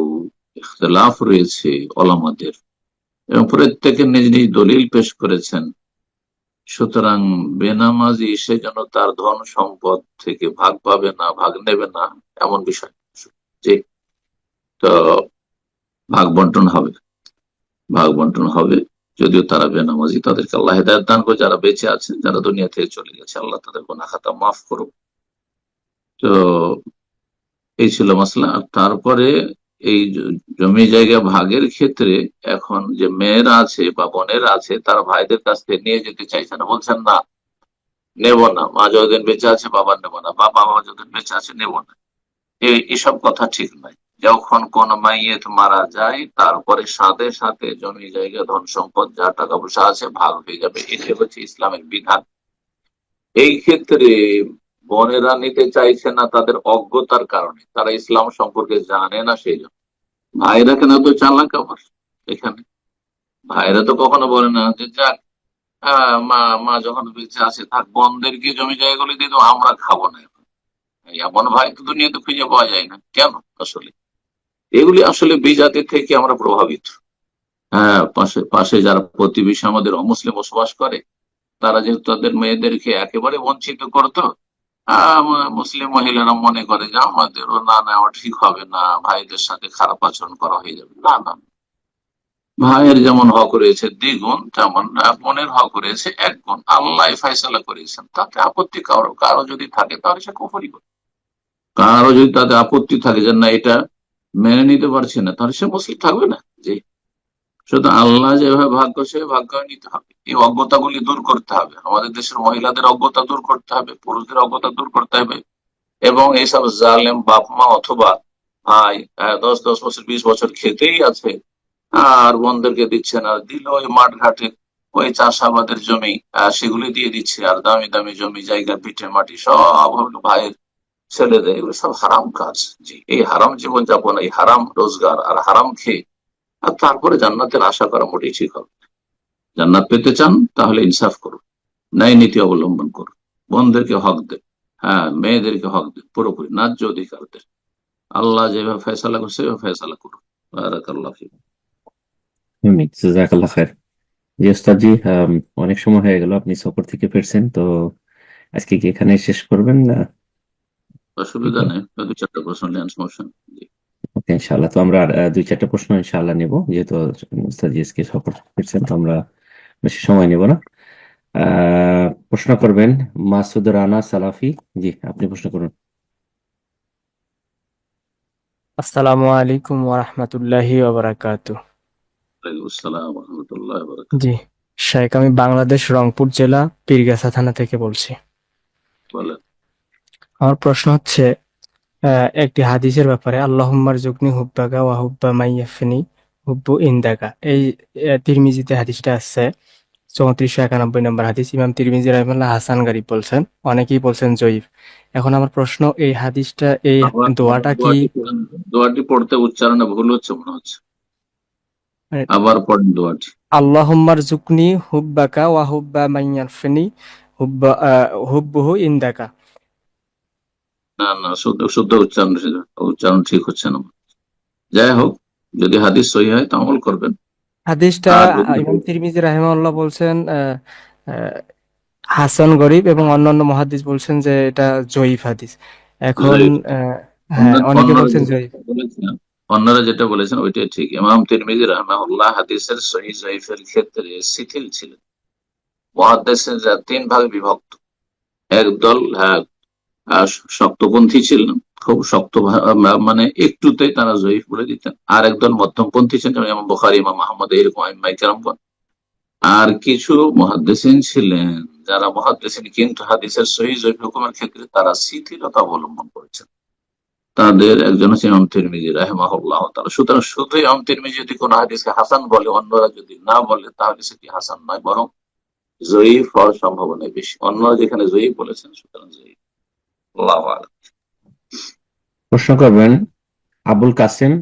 ইখতিলাফ রয়েছে ওলামাদের এবং প্রত্যেকে নিজ নিজ দলিল পেশ করেছেন, সুতরাং বেনামাজি সে যেন তার ধন সম্পদ থেকে ভাগ পাবে না, ভাগ নেবে না, এমন বিষয় যে তো ভাগ বন্টন হবে। যদিও তারা বেনামাজি, তাদেরকে আল্লাহ হেদায়েত দান করে, যারা বেঁচে আছে, যারা দুনিয়া থেকে চলে গেছে, আল্লাহ তাদের গুনাহ খাতা মাফ করুক। তো এই ছিল মাসলা। আর তারপরে এই জমি জায়গা ভাগের ক্ষেত্রে এখন যে মেয়েরা আছে বা বোনেরা আছে, তারা ভাইদের কাছ থেকে নিয়ে যেতে চাইছে না, বলছেন না নেব না, মা যতদিন বেঁচে আছে বাবা নেব না, বা বাবা যতদিন বেঁচে আছে নেব না। এইসব কথা ঠিক নয়। যখন কোন মাইয়েত মারা যায় তারপরে সাথে সাথে জমি জায়গা ধন সম্পদ যা টাকা পয়সা আছে ভাগ হয়ে যাবে, এটা হচ্ছে ইসলামের বিধান। এই ক্ষেত্রে বোনেরা নিতে চাইছে না তাদের অজ্ঞতার কারণে, তারা ইসলাম সম্পর্কে জানে না, সেই জন্য। ভাইরা কেন তো চালাক আবার এখানে, ভাইরা তো কখনো বলে না যে যাক মা যখন বেঁচে আছে থাক, বোনদেরকে জমি জায়গাগুলি দিয়ে তো আমরা খাবো না। এমন ভাই তো দুনিয়াতে খুঁজে পাওয়া যায় না। কেন? আসলে এগুলি আসলে বিজাতি থেকে আমরা প্রভাবিত। হ্যাঁ, পাশে যারা প্রতিবেশী আমাদের অমুসলিম বসবাস করে, তারা যেহেতু তাদের মেয়েদেরকে একেবারে বঞ্চিত করতো, মুসলিম মহিলারা মনে করে যে আমাদেরও না নেওয়া ঠিক হবে না, ভাইদের সাথে খারাপ আচরণ করা হয়ে যাবে। না না, ভাইয়ের যেমন হক রয়েছে দ্বিগুণ, তেমন বোনের হক রয়েছে 1 গুণ। আল্লাহ ফয়সালা করেছেন, তাতে আপত্তি কারো যদি থাকে তাহলে সে কুফরি করে। কারো যদি তাতে আপত্তি থাকে যে না এটা মেনে নিতে পারছে না, তাহলে সে মুসলিম থাকবে না। জি, শুধু আল্লাহ যেভাবে ভাগ্য সে ভাগ্য নিতে হবে। এই অজ্ঞতাগুলি দূর করতে হবে, আমাদের দেশের মহিলাদের অজ্ঞতা দূর করতে হবে, পুরুষদের অজ্ঞতা দূর করতে হবে। এবং এইসব জালেম বাপ মা অথবা ভাই 10 বছর 20 বছর খেতেই আছে আর বোনদেরকে দিচ্ছে না, দিল ওই মাঠ ঘাটে ওই চাষাবাদের জমি সেগুলি দিয়ে দিচ্ছে, আর দামি দামি জমি জায়গা পিঠে মাটি সব হলো ভাইয়ের ছেলেদের। এগুলো সব হারাম কাজ। জি, এই হারাম জীবন যাপন, এই হারাম রোজগার আর হারাম খেয়ে আর তারপরে জান্নাতের আশা করা মোটেই ঠিক হবে। জান্নাত পেতে চান তাহলে ইনসাফ করুন, ন্যায় নীতি অবলম্বন করুন। বোনদেরকে হক দে, হ্যাঁ মেয়েদেরকে হক দে, পুরোপুরি ন্যায্য অধিকার দে। আল্লাহ যেভাবে ফয়সালা করছে সেভাবে ফয়সালা করুন। বারাকাল্লাহ ফিক। জাযাকাল্লাহ খায়ের। জি ওস্তাদ জি, অনেক সময় হয়ে গেল, আপনি সফর থেকে ফিরছেন, তো আজকে কি এখানে শেষ করবেন না? অসুবিধা নেই, দু চারটা প্রশ্ন নেন, সমস্যা নেই। জি। ওকে, ইনশাআল্লাহ। তো আমরা আর দুই চারটা প্রশ্ন ইনশাআল্লাহ নেব, যেহেতু ওস্তাদ জি আজকে সফর ফিরছেন, তো আমরা বেশি সময় নেব না। প্রশ্ন করবেন মাসুদ রানা সালাফি। জি, আপনি প্রশ্ন করুন। আসসালামু আলাইকুম ওয়া রাহমাতুল্লাহি ওয়া বারাকাতুহু। ওয়ালাইকুম আসসালাম ওয়া রাহমাতুল্লাহি ওয়া বারাকাতুহু। জি শেখ, আমি বাংলাদেশ রংপুর জেলা পীরগাছা থানা থেকে বলছি। বলেন। আমার প্রশ্ন হচ্ছে একটি হাদিসের ব্যাপারে, আল্লাহুম্মার জুকনি হুব্বাকা ওয়া হুব্বা মাইয়াফিনি হুব্বু ইনদাকা। এই তিরমিজিতে হাদিসটা আছে 3491 নম্বর হাদিস। ইমাম তিরমিজি রাহিমাহুল্লাহ হাসান গরীব বলছেন, অনেকেই বলছেন জয়ীফ। এখন আমার প্রশ্ন, এই হাদিসটা, এই আবার দোয়াটা কি দোয়াটি পড়তে উচ্চারণে ভুল হচ্ছে মনে হচ্ছে, মানে আবার পড়েন দোয়াটি। আল্লাহুম্মার জুকনি হুব্বাকা ওয়া হুব্বা মাইয়াফিনি হুব্বুহু ইনদাকা? না না, শুদ্ধ শুদ্ধ উচ্চারণ, উচ্চারণ ঠিক হচ্ছে না। যাই হোক, যদি হাদিস সহি হয় তা আমল করবেন। হাদিসটা আর যদি ইমাম তিরমিজি রাহিমাহুল্লাহ বলছেন হাসান গরীব, এবং অন্যান্য মুহাদ্দিস বলছেন যে এটা জয়ীফ হাদিস। এখন জয়ীফ, হ্যাঁ, অনেকে অন্যরা বলছেন যেটা জয়ীফ। বলেছেন, অন্যরা যেটা বলেছেন ওইটাই ঠিক। ইমাম তিরমিজি রাহিমাহুল্লাহ হাদিসের সহিহ জয়ীফের ক্ষেত্রে শিথিল ছিলেন। মুহাদ্দিসরা তিন ভাগে বিভক্ত। একদল শক্তপন্থী ছিলেন, খুব শক্ত, মানে একটুতেই তারা জয়ীফ বলে দিতেন। আর একদল মধ্যমপন্থী ছিলেন, যেমন ইমাম বুখারী, ইমাম আহমদ, এরকম আইম্মায়ে কেরামগণ। আর কিছু মুহাদ্দিসিন ছিলেন যারা মুহাদ্দিসিন, কিন্তু হাদিসের সহিহ জয়ীফ হুকুমের ক্ষেত্রে তারা শিথিলতা অবলম্বন করেছেন। তাদের একজন হচ্ছে ইমাম তিরমিজি রাহিমাহুল্লাহ তাআলা। সুতরাং শুধু ইমাম তিরমিজি যদি কোনো হাদিসকে হাসান বলে, অন্যরা যদি না বলে, তাহলে সেটি হাসান নয়, বরং জয়ীফ হওয়ার সম্ভাবনা বেশি। অন্যরা যেখানে জয়ীফ বলেছেন, সুতরাং জয়ীফ। আল্লাহু আ'লাম। প্রশ্ন করবেন আবুল কাসেম।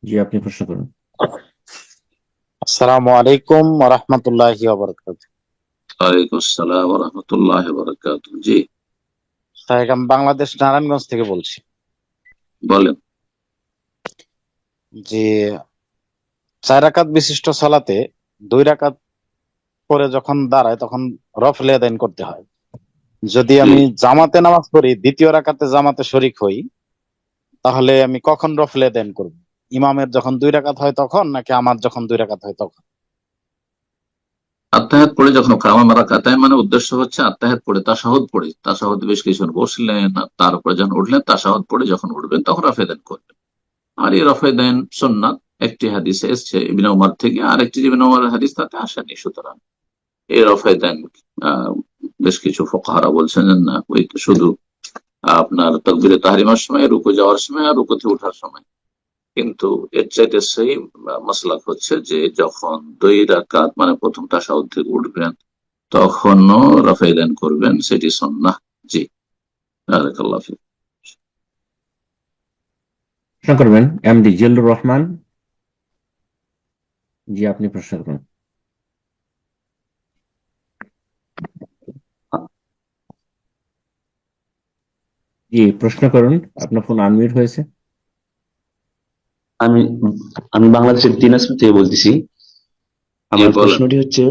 জি, আপনি প্রশ্ন করুন। আসসালামু আলাইকুম ওয়া রাহমাতুল্লাহি ওয়া বারাকাতুহু। ওয়ালাইকুম আসসালাম ওয়া রাহমাতুল্লাহি ওয়া বারাকাতুহু। জি সাহেব, আমি বাংলাদেশ নারায়ণগঞ্জ থেকে বলছি। বলেন। যে 4 রাকাত বিশিষ্ট সালাতে 2 রাকাত পরে যখন দাঁড়ায় তখন রফল আদান করতে হয়। যদি আমি জামাতে নামাজ পড়ি, দ্বিতীয় রাকাতে জামাতে শরীক হই, তাহলে আমি কখন রফল আদান করব? ইমামের যখন 2 রাকাত হয় তখন, নাকি আমার যখন 2 রাকাত হয় তখন? আত্তাহিয়াত পড়ে যখন, কামা রাকাতাইন মানে উদ্দেশ্য হচ্ছে আত্তাহিয়াত পড়ে, তাশাহুদ পড়ে, তাশাহুদ বেশ কিছুক্ষণ বসলেন, তারপরে যখন উঠলেন, তাশাহুদ পড়ে যখন উঠবেন তখন রাফেদান করবেন। আর এই রাফেদান সুন্নাত একটি হাদিসে এসেছে ইবনে উমর থেকে, আর একটি ইবনে উমরের হাদিস তাতে আসেনি। সুতরাং এই রাফেদান বেশ কিছু ফুকাহারা বলছেন যে না, ওই শুধু আপনার তাকবীরে তাহরিমার সময়, রুকু যাওয়ার সময়, আর রুকুতে ওঠার সময়। কিন্তু এর চাইতে সেই মাসলাক হচ্ছে যে যখন 2 রাকাত মানে প্রথম তাশাহুদ থেকে উঠবেন তখনও রাফাইদান করবেন, সেটি সুন্নাহ। জি, বারাকাল্লাহু ফিক। প্রশ্ন করবেন এমডি জিল্লুর রহমান। জি, আপনি প্রশ্ন করুন। জি, প্রশ্ন করুন, আপনার ফোন আনমিউট হয়েছে। আমি আমি বাংলাদেশের দিনাজপুর থেকে বলতেছি। আমার প্রশ্নটি হচ্ছে,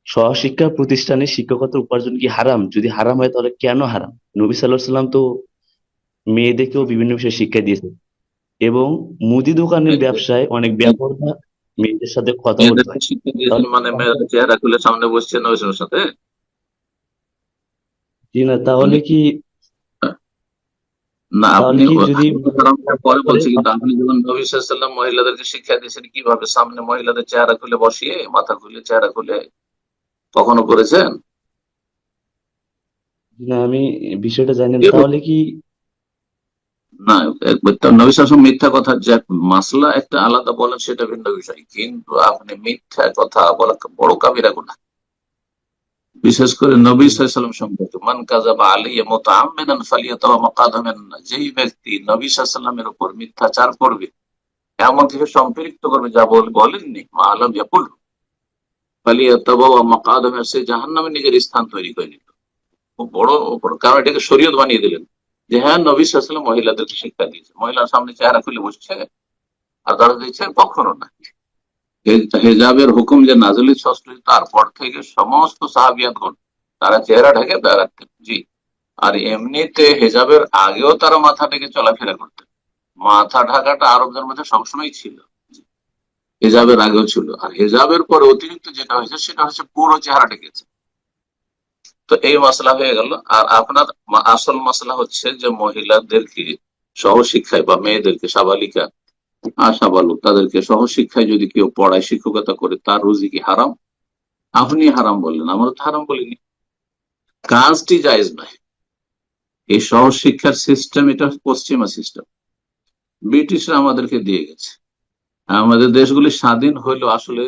সহশিক্ষা প্রতিষ্ঠানে শিক্ষকতা উপার্জন কি হারাম? যদি হারাম হয় তাহলে কেন হারাম? নবী সাল্লাল্লাহু আলাইহি সাল্লাম তো মেয়েদেরকেও বিভিন্ন বিষয়ে শিক্ষা দিয়েছেন, এবং মুদি দোকানের ব্যবসায় অনেক ব্যাপারীরা মেয়েদের সাথে কথা বলতে হয়। শিক্ষা দিয়েছেন মানে মেয়েরা চেহারা খুলে সামনে বসছে না ওইসবের সাথে? জি না, তাহলে কি না, আপনি যদি পরে বলছি, কিন্তু আপনি যখন নবী সাল্লাল্লাহু আলাইহি ওয়াসাল্লাম মহিলাদেরকে শিক্ষা দিয়েছেন কিভাবে সামনে মহিলাদের চেহারা খুলে বসিয়ে, মাথা খুলে চেহারা খুলে, কখনো করেছেন? না, আমি বিষয়টা জানি না। তাহলে কি না, নবী সাল্লাল্লাহু আলাইহি ওয়াসাল্লাম মিথ্যা কথা, যে মাসলা একটা আলাদা বলেন সেটা ভিন্ন বিষয়, কিন্তু আপনি মিথ্যা কথা বলা বড় কাবিরা গুনাহ। বিশেষ করে নবী সাল্লাল্লাহু আলাইহি ওয়াসাল্লাম সম্পর্কে, মান কাযাবা আলাইয়া মুতাআম্মিদান ফালিয়াতাওয়া মাকআদাহু মিনান নার, যেই ব্যক্তি নবী সাল্লাল্লাহু আলাইহি ওয়াসাল্লামের উপর মিথ্যাচার করবে, এমন কিছু সম্পৃক্ত করবে যা বলেননি, মা লাম ইয়াকুল, ফালিয়াতাবাওয়া মাকআদাহু, সে জাহান্নামে নিজের স্থান তৈরি করে নিল। খুব বড়, কারণ এটাকে শরীয়ত বানিয়ে দিলেন যে হ্যাঁ নবী সাল্লাল্লাহু আলাইহি ওয়াসাল্লাম মহিলাদেরকে শিক্ষা দিয়েছে, মহিলার সামনে চেহারা খুলে বসছে আর দরজা দিচ্ছে, কখনো না। হেজাবের হুকুম যে নাযিল হয়েছে তারপর থেকে সমস্ত সাহাবিয়াতগণ তারা চেহারা ঢেকে রাখতেন। জি। আর এমনিতে হেজাবের আগেও তারা মাথা ঢেকে চলাফেরা করতেন। মাথা ঢাকাটা আরবদের মধ্যে সবসময় ছিল, হেজাবের আগেও ছিল। আর হেজাবের পরে অতিরিক্ত যেটা হয়েছে সেটা হচ্ছে পুরো চেহারা ঢেকেছে। তো এই মশলা হয়ে গেল। আর আপনার আসল মশলা হচ্ছে যে মহিলাদেরকে সহশিক্ষায় বা মেয়েদেরকে, সাবালিকা সাবালক, তাদেরকে সহশিক্ষায় যদি কেউ পড়ায়, শিক্ষকতা করে, তার রুজি কি হারাম? আপনি হারাম বললেন, আমরা তো হারাম বলিনি। কাজটি জায়েজ নয়। এই সহশিক্ষার সিস্টেম এটা পশ্চিমা সিস্টেম, ব্রিটিশরা আমাদেরকে দিয়ে গেছে। আমাদের দেশগুলি স্বাধীন হইলো আসলে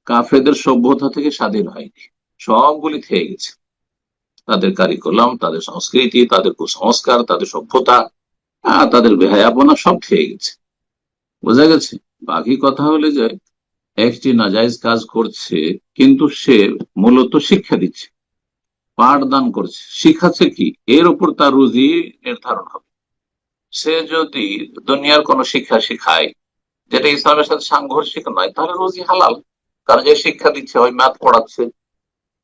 কাফেরদের সভ্যতা থেকে স্বাধীন হয়নি, সবগুলি থেকে গেছে। তাদের কারিকুলাম, তাদের সংস্কৃতি, তাদের কুসংস্কার, তাদের সভ্যতা, তাদের বেহায়াপনা সব খেয়ে গেছে। বোঝা গেছে? বাকি কথা হলে যে একটি নাজায়েজ কাজ করছে কিন্তু সে মূলত শিক্ষা দিচ্ছে, পাঠদান করছে, শিখাচ্ছে কি, এর উপর তার রুজি নির্ধারণ হবে। সে যদি দুনিয়ার কোন শিক্ষা শিখায় যেটা ইসলামের সাথে সাংঘর্ষিক নয়, তাহলে রুজি হালাল। কারণ যে শিক্ষা দিচ্ছে হয় ম্যাথ পড়াচ্ছে,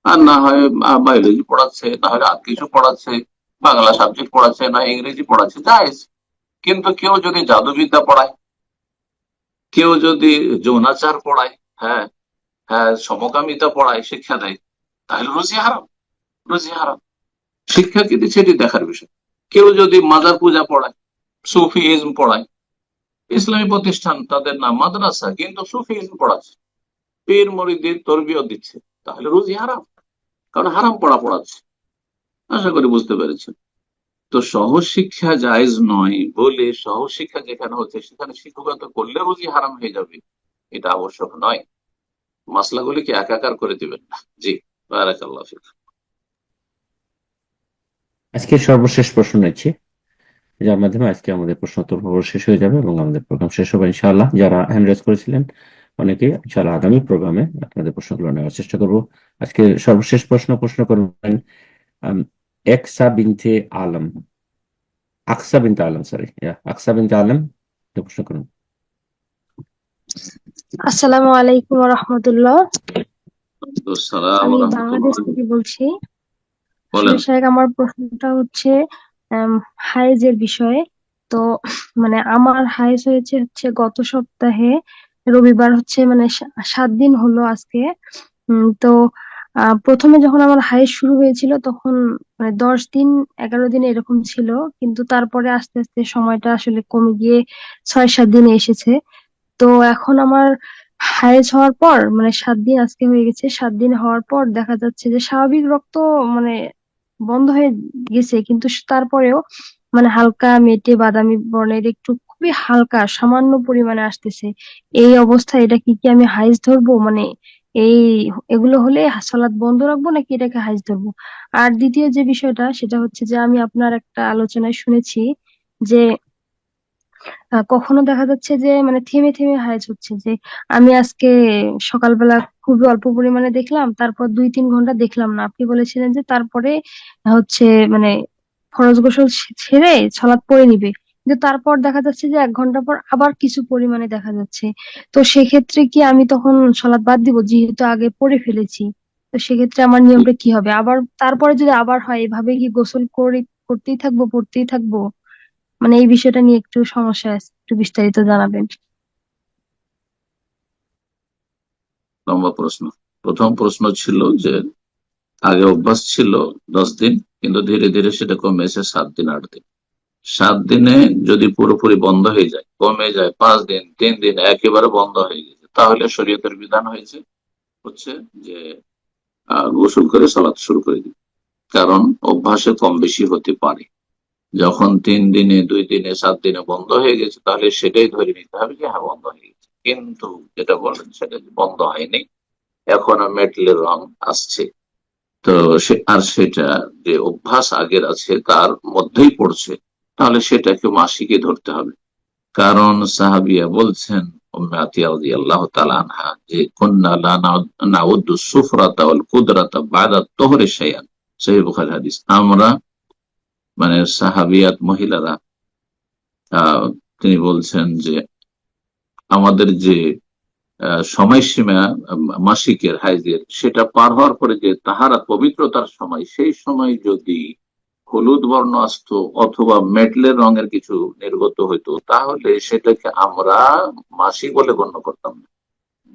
আর না হয় বায়োলজি পড়াচ্ছে, না হয় আর কিছু পড়াচ্ছে, বাংলা সাবজেক্ট পড়াচ্ছে, না ইংরেজি পড়াচ্ছে, জায়েজ। কিন্তু কেউ যদি জাদুবিদ্যা পড়ায়, কেউ যদি যৌনাচার পড়ায়, হ্যাঁ হ্যাঁ সমকামিতা পড়ায়, শিক্ষা দেয়, তাহলে রুজি হারাম, রুজি হারাম। শিক্ষা কি দিচ্ছে এটি দেখার বিষয়। কেউ যদি মাজার পূজা পড়ায়, সুফিইজম পড়ায়, ইসলামী প্রতিষ্ঠান তাদের নাম মাদ্রাসা, কিন্তু সুফিইজম পড়াচ্ছে, পীর মুরিদের তরবিয়ত দিচ্ছে, তাহলে রুজি হারাম, কারণ হারাম পড়াচ্ছে। আশা করি বুঝতে পেরেছেন। তো সহশিক্ষা জায়েজ নয় বলে সহশিক্ষা যেখানে হচ্ছে সেখানে শিক্ষকতা করলে রুজি হারাম হয়ে যাবে, এটা আবশ্যক নয়। মাসলাগুলিকে একাকার করে দিবেন না। জি, বারাকাল্লাহ ফিক। আজকে সর্বশেষ প্রশ্ন নিচ্ছি, যার মাধ্যমে আজকে আমাদের প্রশ্নোত্তর পর্ব শেষ হয়ে যাবে এবং আমাদের প্রোগ্রাম শেষ হবে ইনশাআল্লাহ। যারা হ্যান্ড রেজ করেছিলেন অনেকে ইনশাআল্লাহ আগামী প্রোগ্রামে আপনাদের প্রশ্নগুলো নেওয়ার চেষ্টা করব। আজকে সর্বশেষ প্রশ্ন করবেন আকসা বিনতে আলম, আকসা বিনতে আলম, প্রশ্ন করুন। আসসালামু আলাইকুম ওয়া রাহমাতুল্লাহ। আসসালাম আমি ওয়া বাংলাদেশ রাহমাতুল্লাহ। থেকে বলছি। বলেন। আসলে সাহেব, আমার প্রশ্নটা হচ্ছে হায়েজের বিষয়ে। তো মানে আমার হায়েজ হচ্ছে গত সপ্তাহে রবিবার, হচ্ছে মানে 7 দিন হলো আজকে। তো প্রথমে যখন আমার হায়েজ শুরু হয়েছিল তখন মানে 10 দিন 11 দিন এরকম ছিল, কিন্তু তারপরে আস্তে আস্তে সময়টা আসলে কমে গিয়ে 6-7 দিনে এসেছে। তো এখন আমার হায়েজ হওয়ার পর মানে 7 দিন আজকে হয়ে গেছে, 7 দিন হওয়ার পর দেখা যাচ্ছে যে স্বাভাবিক রক্ত মানে বন্ধ হয়ে গেছে, কিন্তু তারপরেও মানে হালকা মেটে বাদামি বর্ণের একটু খুবই হালকা সামান্য পরিমাণে আসতেছে। এই অবস্থায় এটা কি আমি হাইজ ধরবো? মানে এই এগুলো হলে সালাত বন্ধ রাখবো নাকি এটাকে হাইজ ধরবো? আর দ্বিতীয় যে বিষয়টা সেটা হচ্ছে যে আমি আপনার একটা আলোচনায় শুনেছি যে কখনো দেখা যাচ্ছে যে মানে থেমে থেমে হাইজ হচ্ছে, যে আমি আজকে সকালবেলা খুবই অল্প পরিমাণে দেখলাম, তারপর 2-3 ঘন্টা দেখলাম না। আপনি বলেছিলেন যে তারপরে হচ্ছে মানে ফরজ গোসল ছেড়ে সালাত পড়ে নিবে, কিন্তু তারপর দেখা যাচ্ছে যে 1 ঘন্টা পর আবার কিছু পরিমাণে দেখা যাচ্ছে। তো সেক্ষেত্রে কি আমি তখন সালাত বাদ দিব, যেহেতু আগে পড়ে ফেলেছি? তো সেক্ষেত্রে আমার নিয়মটা কি হবে? আবার তারপরে যদি আবার হয়, এভাবে কি গোসল করতেই থাকবো, পড়তেই থাকবো? মানে এই বিষয়টা নিয়ে একটু সমস্যা আছে, একটু বিস্তারিত জানাবেন। লম্বা প্রশ্ন। প্রথম প্রশ্ন ছিল যে আগে অভ্যাস ছিল 10 দিন, কিন্তু ধীরে ধীরে সেটা কমে এসে 7 দিন 8 দিন। 7 দিনে যদি পুরোপুরি বন্ধ হয়ে যায়, কমে যায় 5 দিন, 3 দিন একেবারে বন্ধ হয়ে গেছে, তাহলে শরীয়তের বিধান হচ্ছে যে গোসল করে সালাত শুরু করে দিবে। কারণ অভ্যাসে কম বেশি হতে পারে। যখন 3 দিনে, 2 দিনে, 7 দিনে বন্ধ হয়ে গেছে, তাহলে সেটাই ধরে নিতে হবে যে হ্যাঁ বন্ধ হয়ে গেছে। কিন্তু যেটা বলেন সেটা বন্ধ হয়নি, এখনো মেটলের রং আসছে, তো আর সেটা যে অভ্যাস আগের আছে তার মধ্যেই পড়ছে, তাহলে সেটাকে মাসিকে ধরতে হবে। কারণ সাহাবিয়া বলছেন উম্মে আতিয়া রাদিয়াল্লাহু তাআলা আনহা যে কুন্না লা নাউদ্দু সুফরাতা ওয়াল কুদরাতা বা'দা তুহরি শাইআন, সহিহ বুখারী হাদিস। আমরা মানে সাহাবিয়াত মহিলারা তিনি বলছেন যে আমাদের যে সময়সীমা মাসিকের হাইজের সেটা পার হওয়ার পরে যে তাহারা পবিত্রতার সময়, সেই সময় যদি হলুদ বর্ণ আসতো অথবা মেটলের রঙের কিছু নির্গত হইতো, তাহলে সেটাকে আমরা মাসিক বলে গণ্য করতাম না।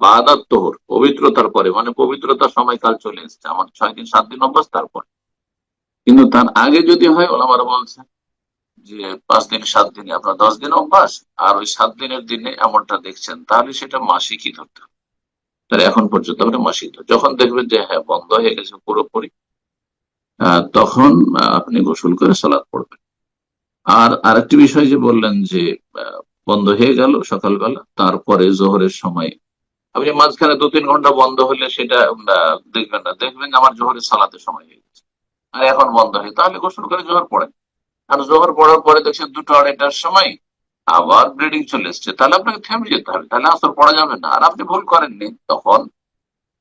বাদাত তোহর, পবিত্রতার পরে, মানে পবিত্রতার সময়কাল চলে এসছে, আমার 6 দিন 7 দিন অভ্যাস তারপর। কিন্তু তার আগে যদি হয়, ওলামারা বলছেন যে 5 দিন 7 দিনে আপনার 10 দিন অভ্যাস, আর ওই 7 দিনের দিনে এমনটা দেখছেন, তাহলে সেটা মাসিকই ধরতে হবে। তাহলে এখন পর্যন্ত আমরা মাসিক ধর। যখন দেখবেন যে হ্যাঁ বন্ধ হয়ে গেছে পুরোপুরি, তখন আপনি গোসল করে সালাত পড়বেন। আর আরেকটি বিষয় যে বললেন যে বন্ধ হয়ে গেল সকালবেলা, তারপরে জোহরের সময় আপনি মাঝখানে 2-3 ঘন্টা বন্ধ হলে সেটা দেখবেন না, দেখবেন আমার জোহরের সালাতের সময় হয়ে গেছে আর এখন বন্ধ হয়ে, তাহলে গোসল করে জোহর পড়েন। আর জোহর পড়ার পরে দেখছেন 2-2:30টার সময় আবার ব্লিডিং চলে এসছে, তাহলে আপনাকে থেমে যেতে হবে, তাহলে আসর পড়া যাবে না। আর আপনি ভুল করেননি, তখন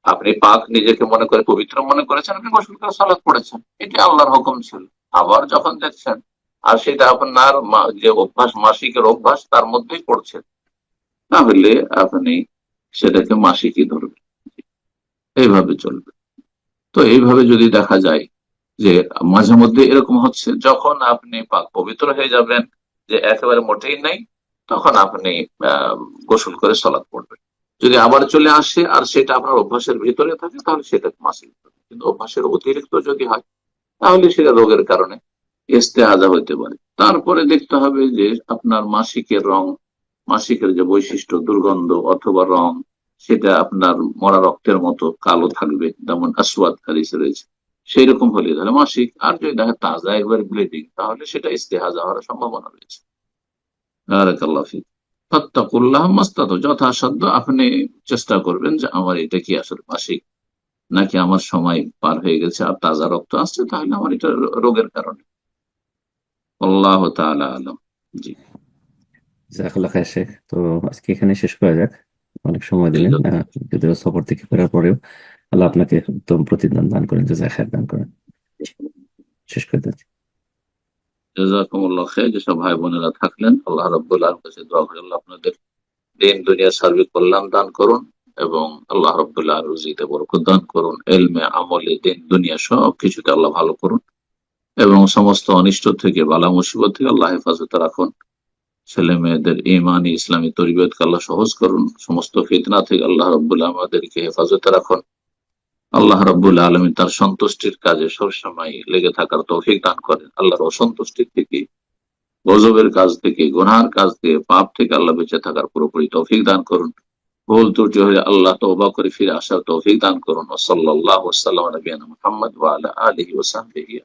আপনি পাক নিজেকে মনে করে পবিত্র মনে করেছেন, আপনি গোসল করে সালাত পড়েছেন, এটি আল্লাহর হুকুম ছিল। আবার যখন দেখছেন আর সেটা আপনার যে অভ্যাস, মাসিকের অভ্যাস, তার মধ্যেই পড়ছে, তাহলে আপনি সেটাকে মাসিকই ধরবেন, এইভাবে চলবে। তো এইভাবে যদি দেখা যায় যে মাঝে মধ্যে এরকম হচ্ছে, যখন আপনি পাক পবিত্র হয়ে যাবেন যে একেবারে মোটেই নাই, তখন আপনি গোসল করে সালাত পড়বেন। যদি আবার চলে আসে আর সেটা আপনার অভ্যাসের ভিতরে থাকে, তাহলে সেটা মাসিক। কিন্তু অভ্যাসের অতিরিক্ত যদি হয়, তাহলে সেটা রোগের কারণে ইস্তেহাজা হইতে পারে। তারপরে দেখতে হবে যে আপনার মাসিকের রং, মাসিকের যে বৈশিষ্ট্য, দুর্গন্ধ অথবা রং, সেটা আপনার মরা রক্তের মতো কালো থাকবে, যেমন আসওয়াদ হাদিসে রয়েছে, সেই রকম হলে তাহলে মাসিক। আর যদি দেখে তাজা একবার ব্লিডিং, তাহলে সেটা ইস্তেহাজা হওয়ার সম্ভাবনা রয়েছে। বারাকাল্লাহু ফিক। ফাত্তাকুল্লাহ মাসতাতু, যথাসাধ্য আপনি চেষ্টা করবেন যে আমার এটা কি আসলে মাসিক, নাকি আমার সময় পার হয়ে গেছে আর তাজা রক্ত আসছে, তাহলে আমার এটা রোগের কারণে। আল্লাহু তাআলা আলাম। জি, জাযাকাল্লাহ খায়ের শেখ। তো আজকে এখানে শেষ করা যাক, অনেক সময় দিলেন, যদিও সফর থেকে ফেরার পরেও। আল্লাহ আপনাকে উত্তম প্রতিদান দান করেন, জাযায়ে খায়ের দান করেন। শেষ করে দিচ্ছি। জাযাকুমুল্লাহ খাইর। যেসব ভাই বোনেরা থাকলেন, আল্লাহ রাব্বুল আলামিনের কাছে দোয়া করি আল্লাহ আপনাদের দিন দুনিয়া সার্বিক কল্যাণ দান করুন, এবং আল্লাহ রাব্বুল আলামিন রুজিতে বরকত দান করুন, ইলমে আমলে দিন দুনিয়া সব কিছুতে আল্লাহ ভালো করুন, এবং সমস্ত অনিষ্ট থেকে, বালা মুসিবত থেকে আল্লাহ হেফাজতে রাখুন। ছেলে মেয়েদের ইমানি ইসলামী তরবিয়তকে আল্লাহ সহজ করুন, সমস্ত ফিতনা থেকে আল্লাহ রাব্বুল আলামিন আমাদেরকে হেফাজতে রাখুন। আল্লাহ রাব্বুল আলামিন তার সন্তুষ্টির কাজে সবসময় লেগে থাকার তৌফিক দান করেন। আল্লাহর অসন্তুষ্টির থেকে, গজবের কাজ থেকে, গুনাহের কাজ থেকে, পাপ থেকে আল্লাহ বেঁচে থাকার পুরোপুরি তৌফিক দান করুন। ভুল ত্রুটি হয়ে আল্লাহ তওবা করে ফিরে আসার তৌফিক দান করুন। সাল্লাল্লাহু আলাইহি ওয়াসাল্লাম নবিয়ানা মুহাম্মদ ওয়া আলা আলিহি ওয়া সাহবিহি।